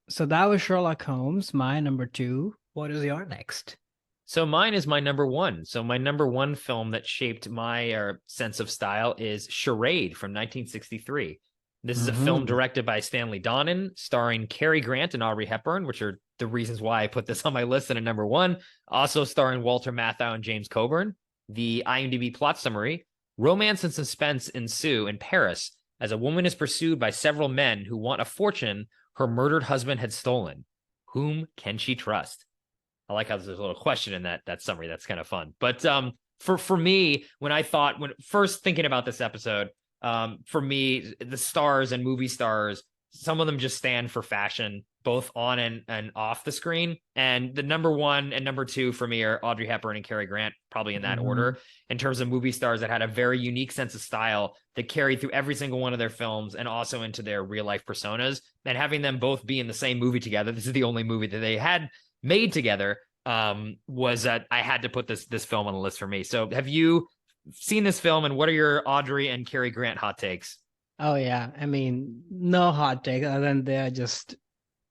So that was Sherlock Holmes, my number 2. What is your next? So mine is my number 1. So my number 1 film that shaped my sense of style is Charade from 1963. This is a film directed by Stanley Donen, starring Cary Grant and Aubrey Hepburn, which are the reasons why I put this on my list at number 1. Also starring Walter Matthau and James Coburn. The IMDb plot summary: romance and suspense ensue in Paris as a woman is pursued by several men who want a fortune her murdered husband had stolen. Whom can she trust? I like how there's a little question in that summary. That's kind of fun. But for me, when first thinking about this episode, for me, the stars and movie stars, some of them just stand for fashion, both on and off the screen. And the number 1 and number 2 for me are Audrey Hepburn and Cary Grant, probably in that order, in terms of movie stars that had a very unique sense of style that carried through every single one of their films and also into their real life personas. And having them both be in the same movie together, this is the only movie that they had made together, was that I had to put this film on the list for me. So have you seen this film, and what are your Audrey and Cary Grant hot takes? Oh yeah, I mean, no hot take other than they're just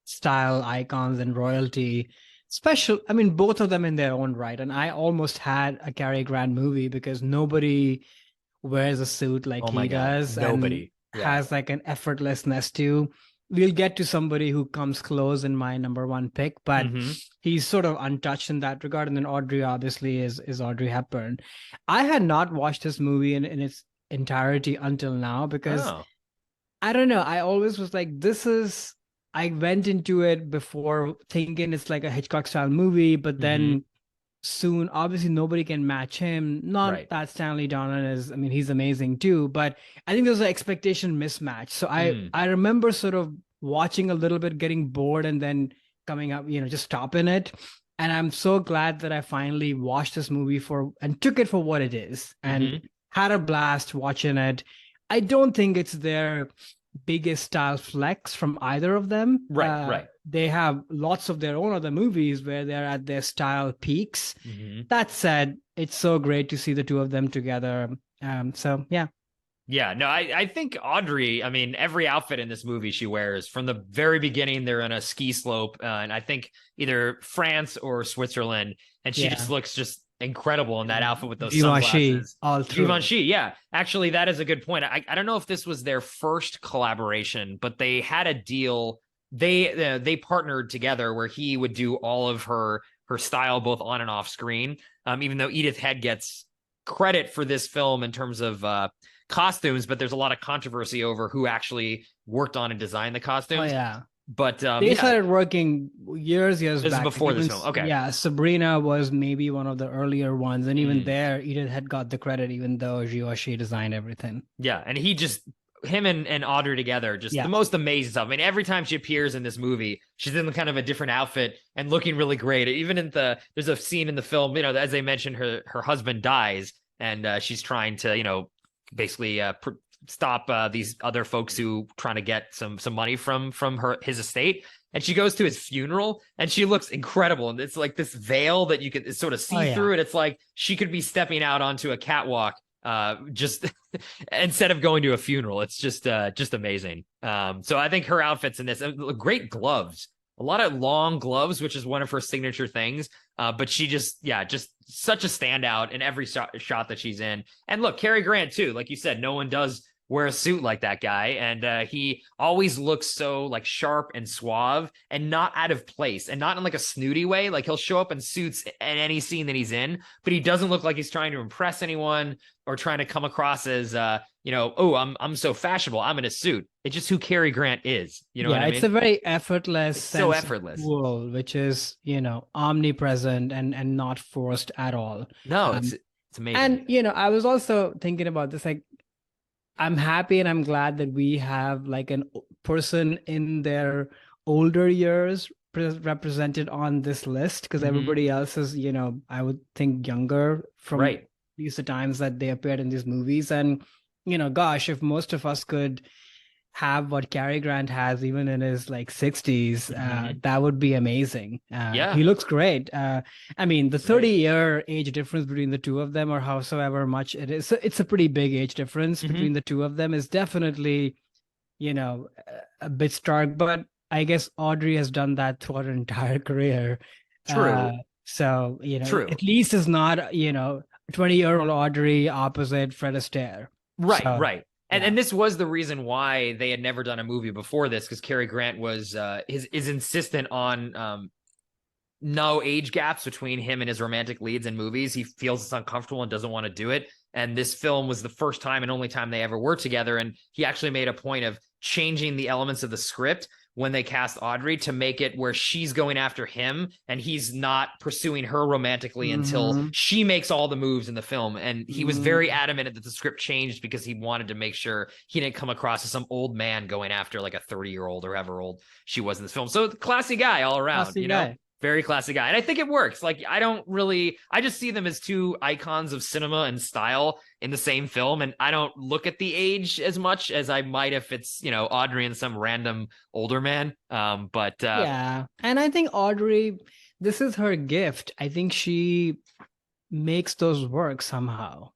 style icons and royalty. Special, I mean, both of them in their own right. And I almost had a Cary Grant movie, because nobody wears a suit like he does. Nobody has like an effortlessness too. we'll get to somebody who comes close in my number one pick, but Mm-hmm. he's sort of untouched in that regard. And then Audrey obviously is Audrey Hepburn. I had not watched this movie in its entirety until now because Oh, I don't know. I always was like, I went into it before thinking it's like a Hitchcock style movie, but mm-hmm. then soon, obviously, nobody can match him. Not Right. that Stanley Donen is, I mean, he's amazing too, but I think there's an expectation mismatch. So Mm. I remember sort of watching a little bit, getting bored, and then coming up, just stopping it. And I'm so glad that I finally watched this movie and took it for what it is Mm-hmm. and had a blast watching it. I don't think it's their biggest style flex from either of them. Right, right. They have lots of their own other movies where they're at their style peaks. Mm-hmm. That said, it's so great to see the two of them together. So yeah. Yeah, no, I think Audrey, I mean, every outfit in this movie she wears from the very beginning, they're on a ski slope, and I think either France or Switzerland, and she just Yeah. looks just incredible in that outfit with those Givenchy sunglasses. all through. Givenchy, yeah. Actually, that is a good point. I don't know if this was their first collaboration, but they had a deal. They partnered together where he would do all of her style both on and off screen. Even though Edith Head gets credit for this film in terms of costumes, but there's a lot of controversy over who actually worked on and designed the Oh costumes. yeah. But They yeah, started working years this back. is before this Even, film. Okay. Yeah, Sabrina was maybe one of the earlier ones, and even Mm. there, Edith had got the credit, even though Givenchy designed everything. Yeah, and him and Audrey together, just Yeah. the most amazing stuff. I mean, every time she appears in this movie, she's in kind of a different outfit and looking really great. Even there's a scene in the film, as they mentioned, her husband dies, and she's trying to, basically stop these other folks who trying to get some money from his estate. And she goes to his funeral and she looks incredible. And it's like this veil that you can sort of see through it. It's like she could be stepping out onto a catwalk just instead of going to a funeral. It's just amazing. So I think her outfits in this, great gloves, a lot of long gloves, which is one of her signature things. But she just such a standout in every shot that she's in. And look, Cary Grant too, like you said, no one does wear a suit like that guy, and he always looks so like sharp and suave and not out of place, and not in like a snooty way. Like he'll show up in suits in any scene that he's in, but he doesn't look like he's trying to impress anyone or trying to come across as oh, I'm so fashionable, I'm in a suit. It's just who Cary Grant is. You know what I mean? It's a very effortless sense so effortless. of cool, which is omnipresent and not forced at all. No, it's amazing. And I was also thinking about this, like, I'm happy and I'm glad that we have like a person in their older years represented on this list, because everybody else is, I would think younger from at least the times that they appeared in these movies. And, gosh, if most of us could have what Cary Grant has even in his like 60s, that would be amazing. He looks great. I mean, the 30-year age difference between the two of them, or howsoever much it is, it's a pretty big age difference between the two of them, is definitely a bit stark. But I guess Audrey has done that throughout her entire career. True. So at least it's not 20-year-old Audrey opposite Fred Astaire. Right. And this was the reason why they had never done a movie before this, because Cary Grant was is insistent on no age gaps between him and his romantic leads in movies. He feels it's uncomfortable and doesn't want to do it. And this film was the first time and only time they ever were together. And he actually made a point of changing the elements of the script when they cast Audrey to make it where she's going after him and he's not pursuing her romantically until she makes all the moves in the film. And he was very adamant that the script changed because he wanted to make sure he didn't come across as some old man going after like a 30-year-old or however old she was in this film. So classy guy all around, classy guy. Very classy guy. And I think it works. Like, I just see them as two icons of cinema and style in the same film. And I don't look at the age as much as I might if it's, Audrey and some random older man. Yeah. And I think Audrey, this is her gift. I think she makes those work somehow.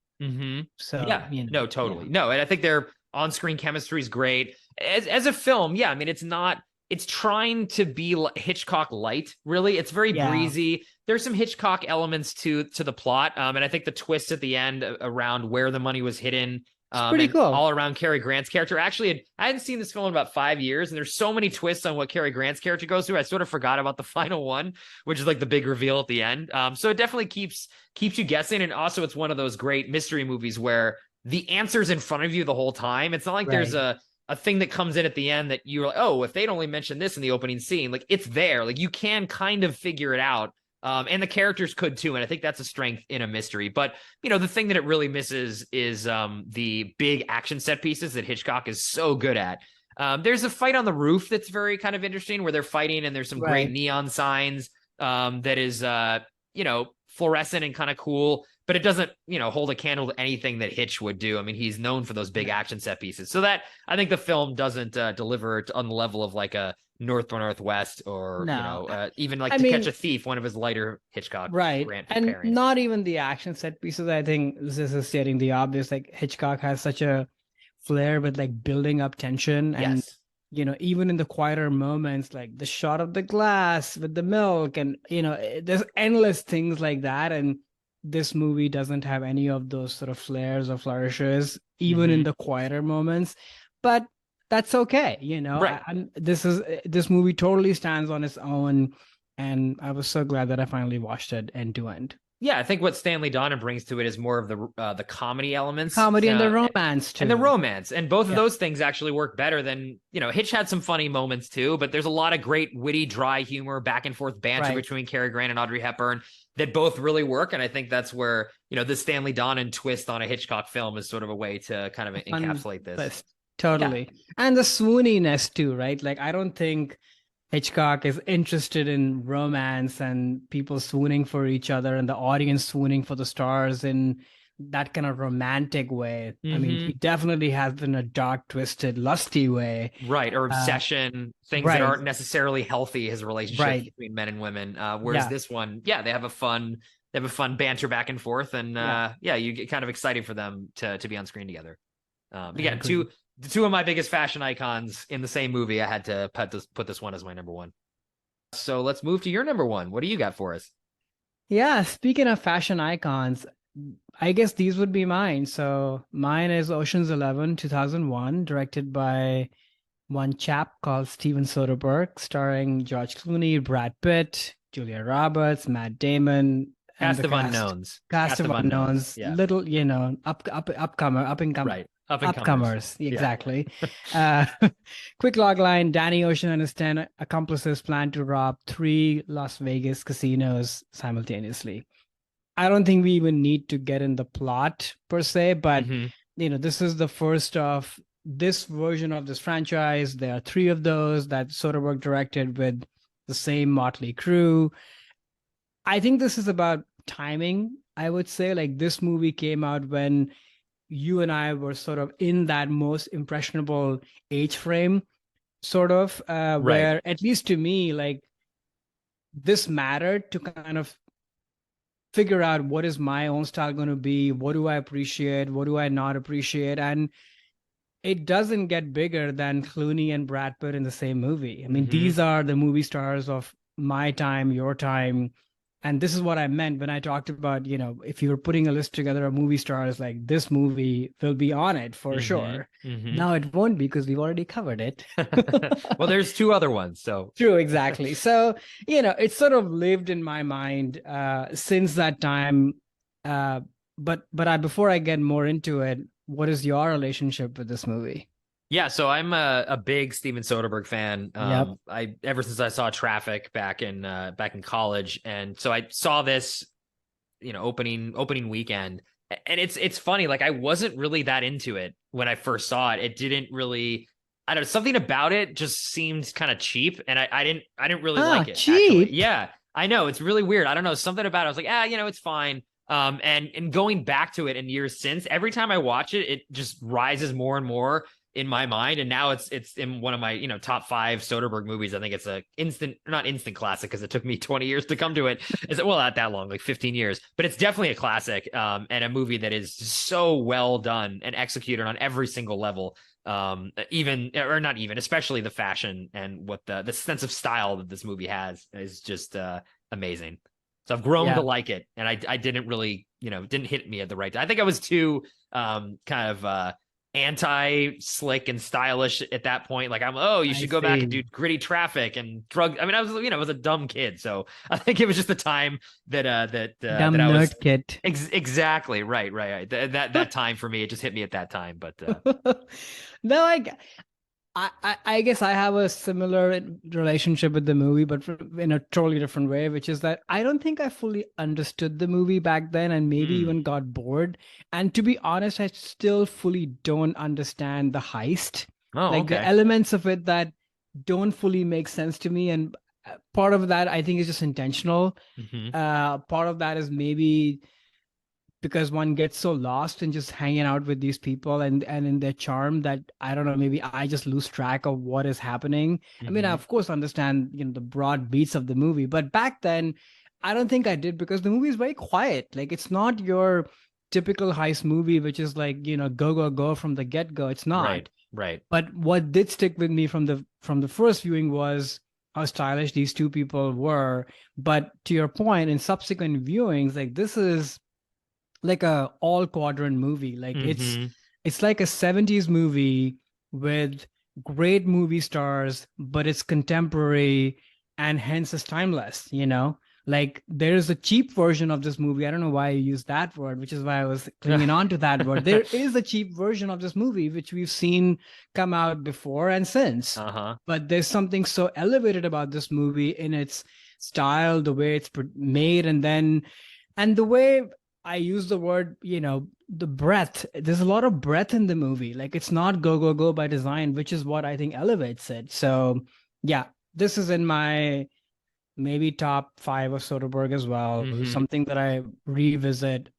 So, yeah, no, totally. No. And I think their on-screen chemistry is great. As a film, yeah, I mean, it's trying to be Hitchcock light, really. It's very breezy. There's some Hitchcock elements to the plot. And I think the twist at the end around where the money was hidden It's pretty and cool. all around Cary Grant's character. Actually, I hadn't seen this film in about 5 years, and there's so many twists on what Cary Grant's character goes through. I sort of forgot about the final one, which is like the big reveal at the end. So it definitely keeps you guessing, and also it's one of those great mystery movies where the answer's in front of you the whole time. It's not like there's a thing that comes in at the end that you're like, oh, if they'd only mentioned this in the opening scene, like it's there. Like you can kind of figure it out. And the characters could too. And I think that's a strength in a mystery. But, the thing that it really misses is the big action set pieces that Hitchcock is so good at. There's a fight on the roof that's very kind of interesting where they're fighting and there's some great neon signs that is, fluorescent and kind of cool. But it doesn't, hold a candle to anything that Hitch would do. I mean, he's known for those big action set pieces. So that I think the film doesn't deliver on the level of like a North by Northwest or, even like Catch a Thief, one of his lighter Hitchcock. And pairings. Not even the action set pieces. I think this is stating the obvious. Like Hitchcock has such a flair with like building up tension. And, even in the quieter moments, like the shot of the glass with the milk and, there's endless things like that. And this movie doesn't have any of those sort of flares or flourishes, even in the quieter moments, but that's okay. This movie totally stands on its own. And I was so glad that I finally watched it end to end. Yeah, I think what Stanley Donen brings to it is more of the comedy elements. Comedy and the romance, too. And the romance. And both of those things actually work better than, Hitch had some funny moments, too. But there's a lot of great, witty, dry humor, back and forth banter between Cary Grant and Audrey Hepburn that both really work. And I think that's where, the Stanley Donen twist on a Hitchcock film is sort of a way to kind of encapsulate this. Totally. Yeah. And the swooniness, too, right? Like, I don't think Hitchcock is interested in romance and people swooning for each other and the audience swooning for the stars in that kind of romantic way. I mean, he definitely has in a dark, twisted, lusty way. Right. Or obsession, things that aren't necessarily healthy, his relationship between men and women. Whereas this one, they have a fun banter back and forth. And you get kind of excited for them to be on screen together. Two of my biggest fashion icons in the same movie. I had to put this one as my number one. So let's move to your number one. What do you got for us? Yeah, speaking of fashion icons, I guess these would be mine. So mine is Ocean's 11, 2001, directed by one chap called Steven Soderbergh, starring George Clooney, Brad Pitt, Julia Roberts, Matt Damon. Cast of unknowns. Cast of unknowns. Yeah. Little, up and coming. Right. Upcomers, exactly. Quick log line: Danny Ocean and his 10 accomplices plan to rob 3 Las Vegas casinos simultaneously. I don't think we even need to get in the plot per se, but this is the first of this version of this franchise. There are 3 of those that Soderbergh directed with the same motley crew. I think this is about timing. I would say like this movie came out when you and I were sort of in that most impressionable age frame, sort of, where at least to me, like this mattered to kind of figure out what is my own style going to be, what do I appreciate, what do I not appreciate, and it doesn't get bigger than Clooney and Brad Pitt in the same movie. I mean, these are the movie stars of my time, your time. And this is what I meant when I talked about, if you were putting a list together of movie stars, like this movie will be on it for sure. Now it won't be because we've already covered it. Well, there's 2 other ones. So true, exactly. So, it's sort of lived in my mind since that time. But before I get more into it, what is your relationship with this movie? Yeah, so I'm a big Steven Soderbergh fan. I ever since I saw Traffic back in college, and so I saw this, opening weekend, and it's funny. Like I wasn't really that into it when I first saw it. It didn't really. I don't know, something about it just seemed kind of cheap, and I didn't really like it. Cheap? Actually. Yeah, I know it's really weird. I don't know, something about it. I was like, it's fine. And going back to it in years since, every time I watch it, it just rises more and more in my mind, and now it's in one of my top 5 Soderbergh movies. I think it's not instant classic because it took me 20 years to come to it. Not that long, like 15 years, but it's definitely a classic, and a movie that is so well done and executed on every single level. Especially the fashion and what the sense of style that this movie has is just amazing. So I've grown to Yeah. like it, and I didn't really, didn't hit me at the right time. I think I was too kind of anti slick and stylish at that point. Like you I should go back and see. do gritty traffic and drug. I mean, I was a dumb kid, so I think it was just the time that Dumb I was nerd kid. exactly right. That time for me, it just hit me at that time. But No, I guess I have a similar relationship with the movie, but in a totally different way, which is that I don't think I fully understood the movie back then and maybe mm, even got bored. And to be honest, I still fully don't understand the heist. oh, Like the okay. elements of it that don't fully make sense to me. And part of that I think is just intentional. Hmm. Part of that is maybe because one gets so lost in just hanging out with these people and in their charm that I don't know, maybe I just lose track of what is happening. I mean, I Hmm. of course understand, the broad beats of the movie, but back then I don't think I did because the movie is very quiet. Like it's not your typical heist movie, which is like, go, go, go from the get-go. It's Right, not. right. But what did stick with me from the first viewing was how stylish these two people were. But to your point, in subsequent viewings, like this is like a all quadrant movie. Like it's Hmm. it's like a 70s movie with great movie stars, but it's contemporary and hence it's timeless. Like there is a cheap version of this movie. I don't know why I use that word, which is why I was clinging on to that word. There is a cheap version of this movie, which we've seen come out before and since. Uh-huh. But there's something so elevated about this movie in its style, the way it's made, and the way I use the word, the breadth. There's a lot of breadth in the movie. Like it's not go, go, go by design, which is what I think elevates it. So yeah, this is in my maybe top five of Soderbergh as well. Hmm. Something that I revisit,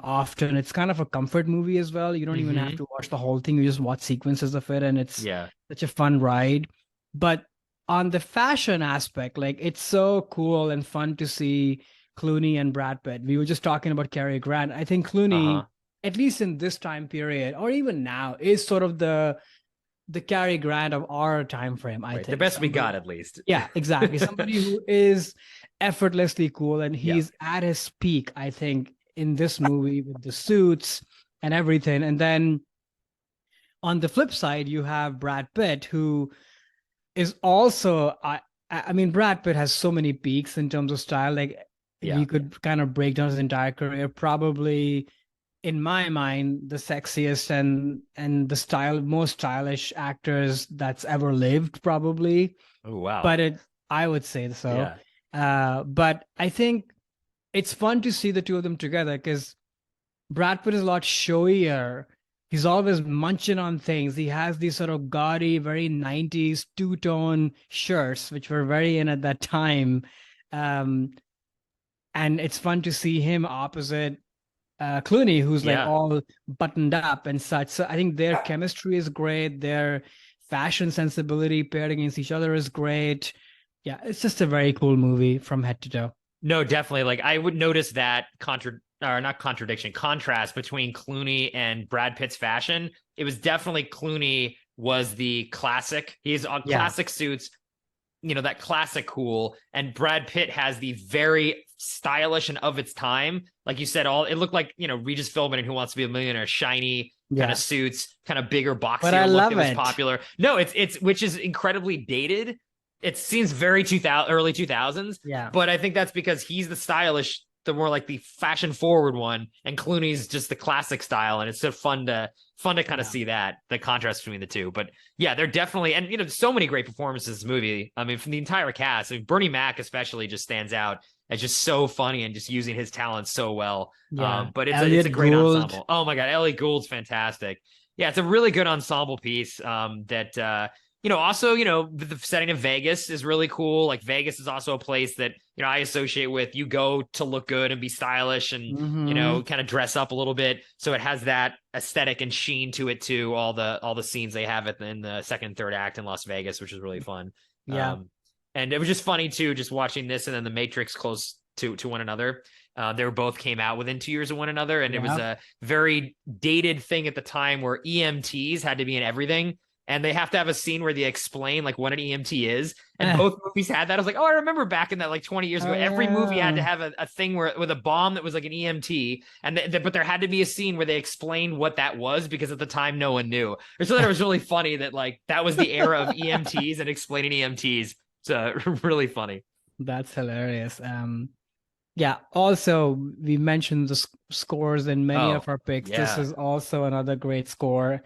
often. It's kind of a comfort movie as well. You don't even have Hmm. to watch the whole thing. You just watch sequences of it, and it's Yeah. such a fun ride. But on the fashion aspect, like it's so cool and fun to see Clooney and Brad Pitt. We were just talking about Cary Grant. I think Clooney, Uh-huh. at least in this time period, or even now, is sort of the Cary Grant of our time frame. I Right. The think best we got, somebody, at least. yeah, exactly, somebody who is effortlessly cool, and Yeah. he's at his peak. I think in this movie with the suits and everything, and then on the flip side, you have Brad Pitt, who is also I mean Brad Pitt has so many peaks in terms of style. Like Yeah. we could kind of break down his entire career. Probably in my mind, the sexiest and the most stylish actors that's ever lived, probably. Oh, wow. But I would say so. Yeah. But I think it's fun to see the two of them together because Brad Pitt is a lot showier. He's always munching on things. He has these sort of gaudy, very 90s two-tone shirts, which were very in at that time. Um, and it's fun to see him opposite Clooney, who's like Yeah. all buttoned up and such. So I think their chemistry is great. Their fashion sensibility paired against each other is great. Yeah, it's just a very cool movie from head to toe. No, definitely. Like I would notice that not contradiction, contrast between Clooney and Brad Pitt's fashion. It was definitely Clooney was the classic. He's on Yeah, classic suits, that classic cool. And Brad Pitt has the very stylish and of its time. Like you said, all it looked like, Regis Philbin and Who Wants to Be a Millionaire, shiny kind of yeah. suits, kind of bigger, But I boxier look that love was it. popular. No, it's which is incredibly dated. It seems very 2000 early 2000s, Yeah. but I think that's because he's the stylish, the more like the fashion forward one, and Clooney's just the classic style, and it's so fun to kind of Yeah. see that the contrast between the two. But yeah, they're definitely, and so many great performances in this movie. I mean, from the entire cast, I mean, Bernie Mac especially just stands out as just so funny and just using his talents so well. Yeah. But it's a Elliot great Gould. ensemble. Oh my god, Ellie Gould's fantastic. Yeah, it's a really good ensemble piece. That also, the setting of Vegas is really cool. Like Vegas is also a place that, I associate with you go to look good and be stylish and, Hmm. kind of dress up a little bit. So it has that aesthetic and sheen to it too. All the scenes they have in the second and third act in Las Vegas, which is really fun. Yeah. Um, and it was just funny too, just watching this and then the Matrix close to one another. They were both came out within 2 years of one another, and it was Yeah. a very dated thing at the time where EMTs had to be in everything. and they have to have a scene where they explain like what an EMT is. And both movies had that. I was like, oh, I remember back in that like 20 years ago, every movie had to have a thing where with a bomb that was like an EMT, and but there had to be a scene where they explained what that was, because at the time no one knew. I just thought it was really funny that like that was the era of EMTs and explaining EMTs. It's really funny. That's hilarious. Yeah. Also, we mentioned the scores in many of our picks. Yeah. This is also another great score.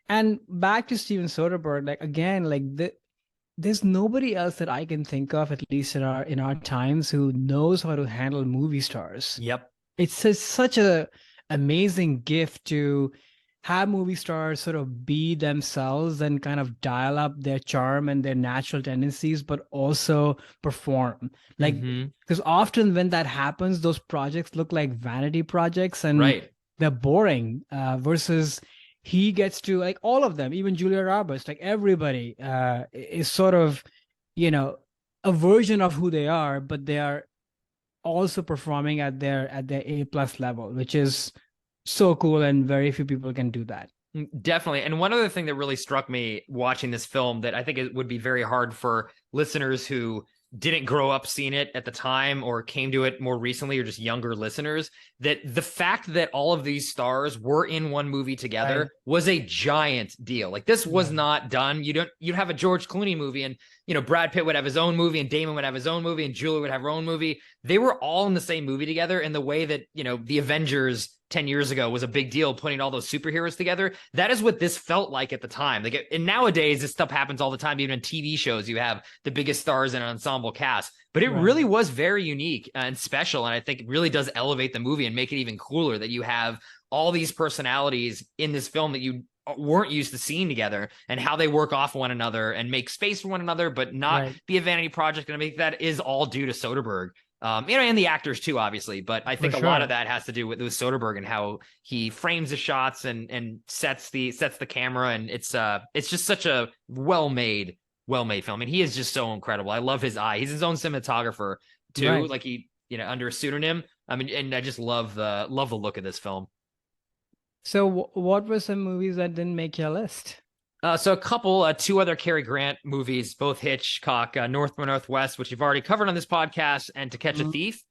And back to Steven Soderbergh, like again, like there's nobody else that I can think of, at least in our times, who knows how to handle movie stars. Yep. It's just such a amazing gift to have movie stars sort of be themselves and kind of dial up their charm and their natural tendencies, but also perform. Like, because often when that happens, those projects look like vanity projects and they're boring, versus he gets to, like, all of them, even Julia Roberts, like everybody is sort of, you know, a version of who they are, but they are also performing at their A+ level, which is so cool, and very few people can do that. Definitely. And one other thing that really struck me watching this film that I think it would be very hard for listeners who didn't grow up seeing it at the time or came to it more recently, or just younger listeners, that the fact that all of these stars were in one movie together was a giant deal. Like, this was not done. You'd have a George Clooney movie, and, you know, Brad Pitt would have his own movie, and Damon would have his own movie, and Julia would have her own movie. They were all in the same movie together, in the way that, you know, the Avengers 10 years ago was a big deal, putting all those superheroes together. That is what this felt like at the time. Like, and nowadays this stuff happens all the time. Even in TV shows, you have the biggest stars in an ensemble cast, but it really was very unique and special. And I think it really does elevate the movie and make it even cooler that you have all these personalities in this film that you weren't used to seeing together, and how they work off one another and make space for one another, but not be a vanity project. And I think that is all due to Soderbergh. You know, and the actors too, obviously, but I think a lot of that has to do with Soderbergh and how he frames the shots and sets the camera, and it's just such a well-made film. And he is just so incredible. I love his eye. He's his own cinematographer too, like he, you know, under a pseudonym. I mean, and I just love the look of this film. So what were some movies that didn't make your list? So a couple, two other Cary Grant movies, both Hitchcock, North by Northwest, which you've already covered on this podcast, and To Catch a Thief.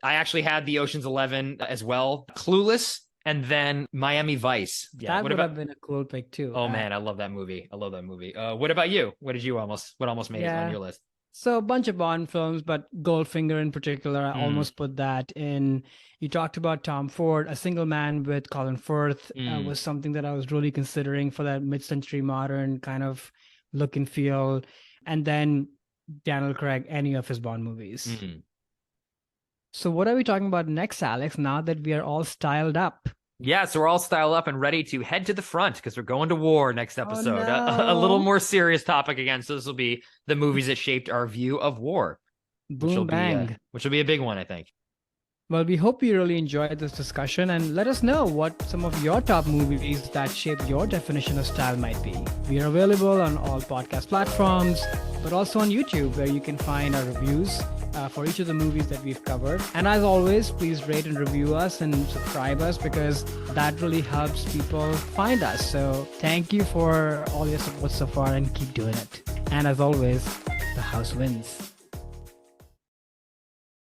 I actually had the Ocean's 11 as well, Clueless, and then Miami Vice. Yeah, that would have been a cool pick too. Oh man, I love that movie. What about you? What almost made it on your list? So a bunch of Bond films, but Goldfinger in particular, I almost put that in. You talked about Tom Ford. A Single Man with Colin Firth was something that I was really considering for that mid-century modern kind of look and feel. And then Daniel Craig, any of his Bond movies. So what are we talking about next, Alex, now that we are all styled up? Yeah, so we're all styled up and ready to head to the front, because we're going to war next episode. A little more serious topic again. So this will be the movies that shaped our view of war. Boom, bang. Which will be a big one, I think. Well, we hope you really enjoyed this discussion, and let us know what some of your top movies that shaped your definition of style might be. We are available on all podcast platforms, but also on YouTube, where you can find our reviews for each of the movies that we've covered. And as always, please rate and review us and subscribe us, because that really helps people find us. So thank you for all your support so far, and keep doing it. And as always, the house wins.